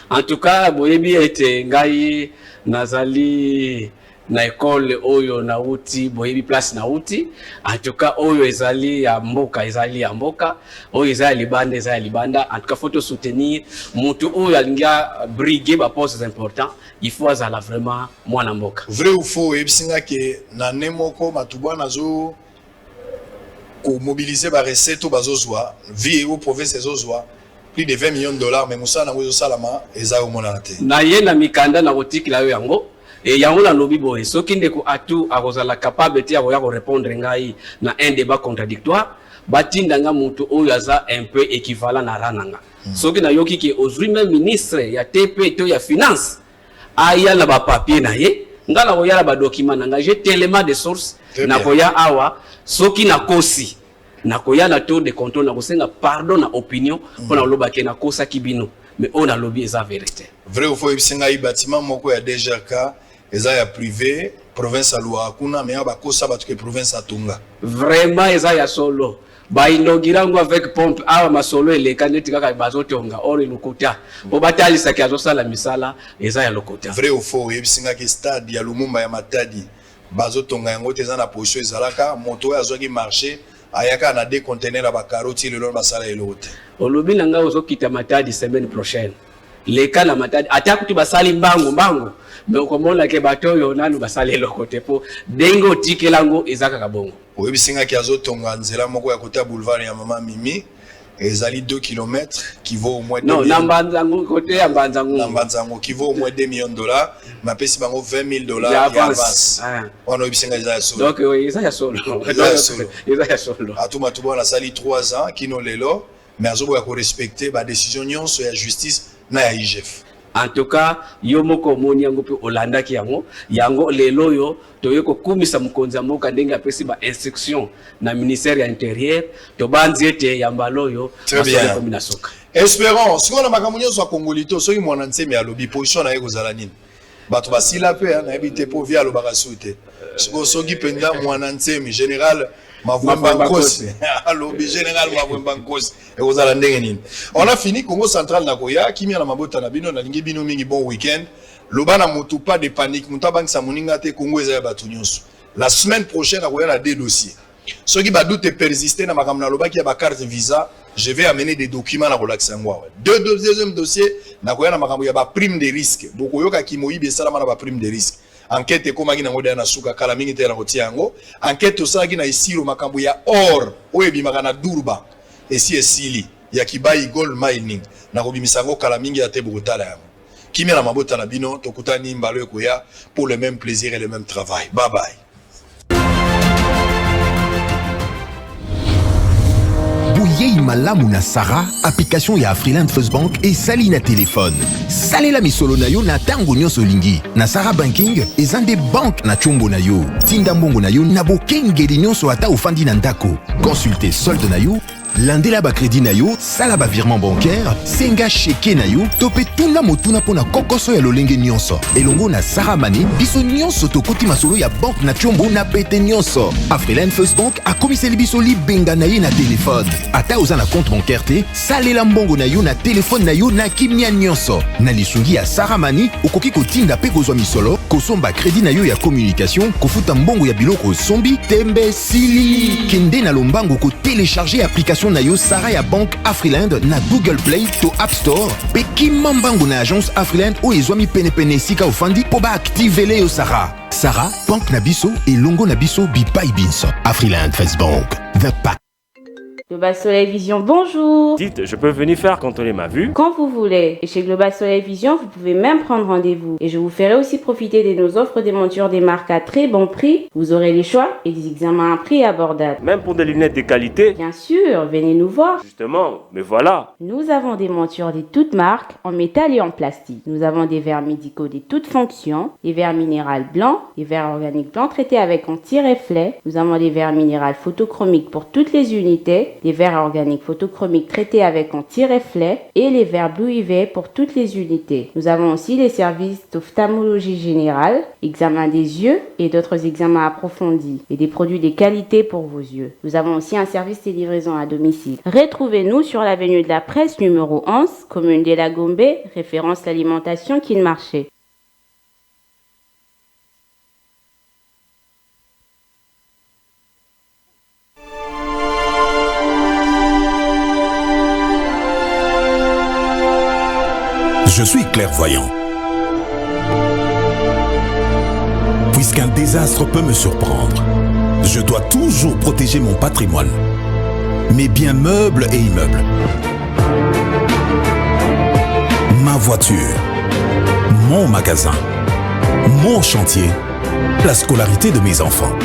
[SPEAKER 6] En tout cas, boyebi ete ngai nazali na école oyo na uti boyebi place na uti. En tout cas, oyo ezali ya mboka oyo ezali libanda. En tout cas, faut te soutenir mutu oyo alinga briguer ba postes importants. Il faut azala vraiment mwana mboka.
[SPEAKER 5] Vrai ou faux ebisinga ke na nemoko matubwa nazo ko mobiliser ba recette bazozwa vie au province ezozwa. Plus de 20 millions de dollars, mais Moussa n'a pas salama et ça au monate.
[SPEAKER 6] Na yena mikanda na boutique la yango et yango na lobi boy. So kinde ko atu akozala capable te ya répondre ngai na un débat contradictoire. Batinda nga mutu oyo aza un peu équivalent na rananga. soki nayoki ke ozwi même ministre ya TP to ya finance aya na ba papier na ye ngala koyala ba document na j'ai tellement de sources na koya awa soki na kosi na koya na tour de contrôle na kosenga pardon na opinion pour na loba ke na kosa kibino mais on a lobby eza vérité
[SPEAKER 5] vrai ou faux bisinga i bâtiment moko ya DGK eza ya privé province alwa kuna mais ba kosa ba que province atunga
[SPEAKER 6] vraiment eza ya solo ba inaugurango avec pompe awa masolo eleka neti kaka bazotonga ori lokuta po batalisa ki azosala misala eza ya lokuta
[SPEAKER 5] vrai ou faux bisinga ki stade ya Lumumba ya Matadi bazotonga yango teza na position ezalaka moto azwaki marché ayaka na des conteneurs ba carotti le long basala elote
[SPEAKER 6] olobi nanga ozokita Matadi semaine prochaine leka na Matadi atakuti basali mbango mais komona ke batoyo nanu basali lokote po dengo tikelango ezaka kabongo
[SPEAKER 5] oyebisinga ki azotonga nzela moko ya kota boulevard ya Mama Mimi ezali 2 km qui vaut au moins 2
[SPEAKER 6] non nambanzango côté ya
[SPEAKER 5] mbanzango qui vaut au moins $2 millions ma pesi bango $20,000 ya avance on oyebisinga eza ya solo
[SPEAKER 6] donc eza ya solo eza ya solo
[SPEAKER 5] atuma tubo na sali 3 ans kino lelo mais azobo ya ko respecter ba décision nyonso ya justice na ya IGF.
[SPEAKER 6] En tout cas, yo moko moni yango pe Olanda ki yango lelo yo toyeko kumisa mukonzi mboka ndenge apesi ba instruction na ministère ya intérieur to banzi ete yambalo yo
[SPEAKER 5] basole komina soka. Espérons siko na makambo nyonso akongolito soki mwana nseme ya lobi position na yeko zala nini. Bato basila pe na ebite po via lo bakasute. Siko soki penda mwana nseme général Mavwembankosi alobi général Mavwembankosi ekozala ndenge nini. On a fini Congo central na koya kimia na mabota na bino na lingi bino mingi bon week-end. Lobana mutu pas de panique mutabang sa moninga te Congo eza batu nyonso. La semaine prochaine akoya na deux dossiers. Ceux qui ba doute persister na makamna loba ki ya ba carte visa, je vais amener des documents na relaxer ngwa. Deuxième dossier na koya na makambo ya ba prime de risque. Boko yoka ki moyibe sala na ba prime de risque. Enquête ekomaki nango na suka kala mingi te na kotia yango enquête osalaki na isiro makambo ya or oyo ebimaka na Durba esi esili ya Kibai Gold Mining na kobimisa yango kala mingi ya te bokotala yango kimia na mabota na bino tokutani mbalo ekoya pour le même plaisir et le même travail. Bye bye.
[SPEAKER 1] Bouyei malamu na Sarah, application ya Afriland First Bank et sali na téléphone. Salela misolo na yo na tango nyonso lingi. Na Sarah Banking, ezande bank na chombo na yo. Tinda mbongo na yo na bokengeli nyonso ata ofandi na ndako. Consultez solde na yo, landela ba crédit na yo, sala ba virement bancaire, senga cheke na yo, tope tuna motuna pona kokoso ya lolenge nyonso. Elongo na Sarah Money, biso nyonso tokoti masolo ya bank na chombo na pete nyonso. Afriland First Bank a komiseli biso libenga na ye na téléphone. Ata oza na compte bancaire te, salela mbongo na yo na téléphone na yo na kimia nyonso. Na lisungi ya Sarah Money, okoki kotinda pe kozwa misolo, kosomba crédit na yo ya communication, kofuta mbongo ya biloko sombi, tembe sili. Kende na lombango ko télécharger application na yo Sarah ya Bank Afriland na Google Play to App Store pe kimambango na agence Afriland o ezwami penepene sika ofandi po ba activele yo Sarah. Sarah, Bank na biso et longo na biso bipai binso. Afriland First Bank, the pack.
[SPEAKER 2] Global Soleil Vision, bonjour.
[SPEAKER 3] Dites, je peux venir faire contrôler ma vue
[SPEAKER 2] quand vous voulez. Et chez Global Soleil Vision, vous pouvez même prendre rendez-vous. Et je vous ferai aussi profiter de nos offres des montures des marques à très bon prix. Vous aurez les choix et des examens à prix abordables.
[SPEAKER 3] Même pour des lunettes de qualité.
[SPEAKER 2] Bien sûr, venez nous voir.
[SPEAKER 3] Justement, mais voilà.
[SPEAKER 2] Nous avons des montures de toutes marques, en métal et en plastique. Nous avons des verres médicaux de toutes fonctions, des verres minéraux blancs, des verres organiques blancs traités avec anti-reflet. Nous avons des verres minéraux photochromiques pour toutes les unités, des verres organiques photochromiques traités avec anti-reflet et les verres Blue UV pour toutes les unités. Nous avons aussi les services d'ophtalmologie générale, examen des yeux et d'autres examens approfondis et des produits de qualité pour vos yeux. Nous avons aussi un service de livraison à domicile. Retrouvez-nous sur l'avenue de la Presse numéro 11, commune de la Gombe, référence l'alimentation Kin Marché.
[SPEAKER 4] Je suis clairvoyant. Puisqu'un désastre peut me surprendre, je dois toujours protéger mon patrimoine, mes biens meubles et immeubles, ma voiture, mon magasin, mon chantier, la scolarité de mes enfants.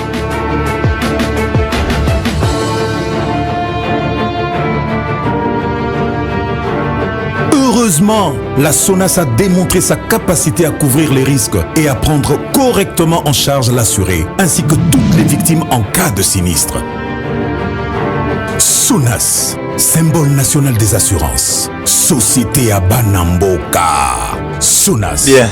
[SPEAKER 4] Sérieusement, la SONAS a démontré sa capacité à couvrir les risques et à prendre correctement en charge l'assuré, ainsi que toutes les victimes en cas de sinistre. SONAS, symbole national des assurances. Société à Banamboka. SONAS.
[SPEAKER 5] Bien.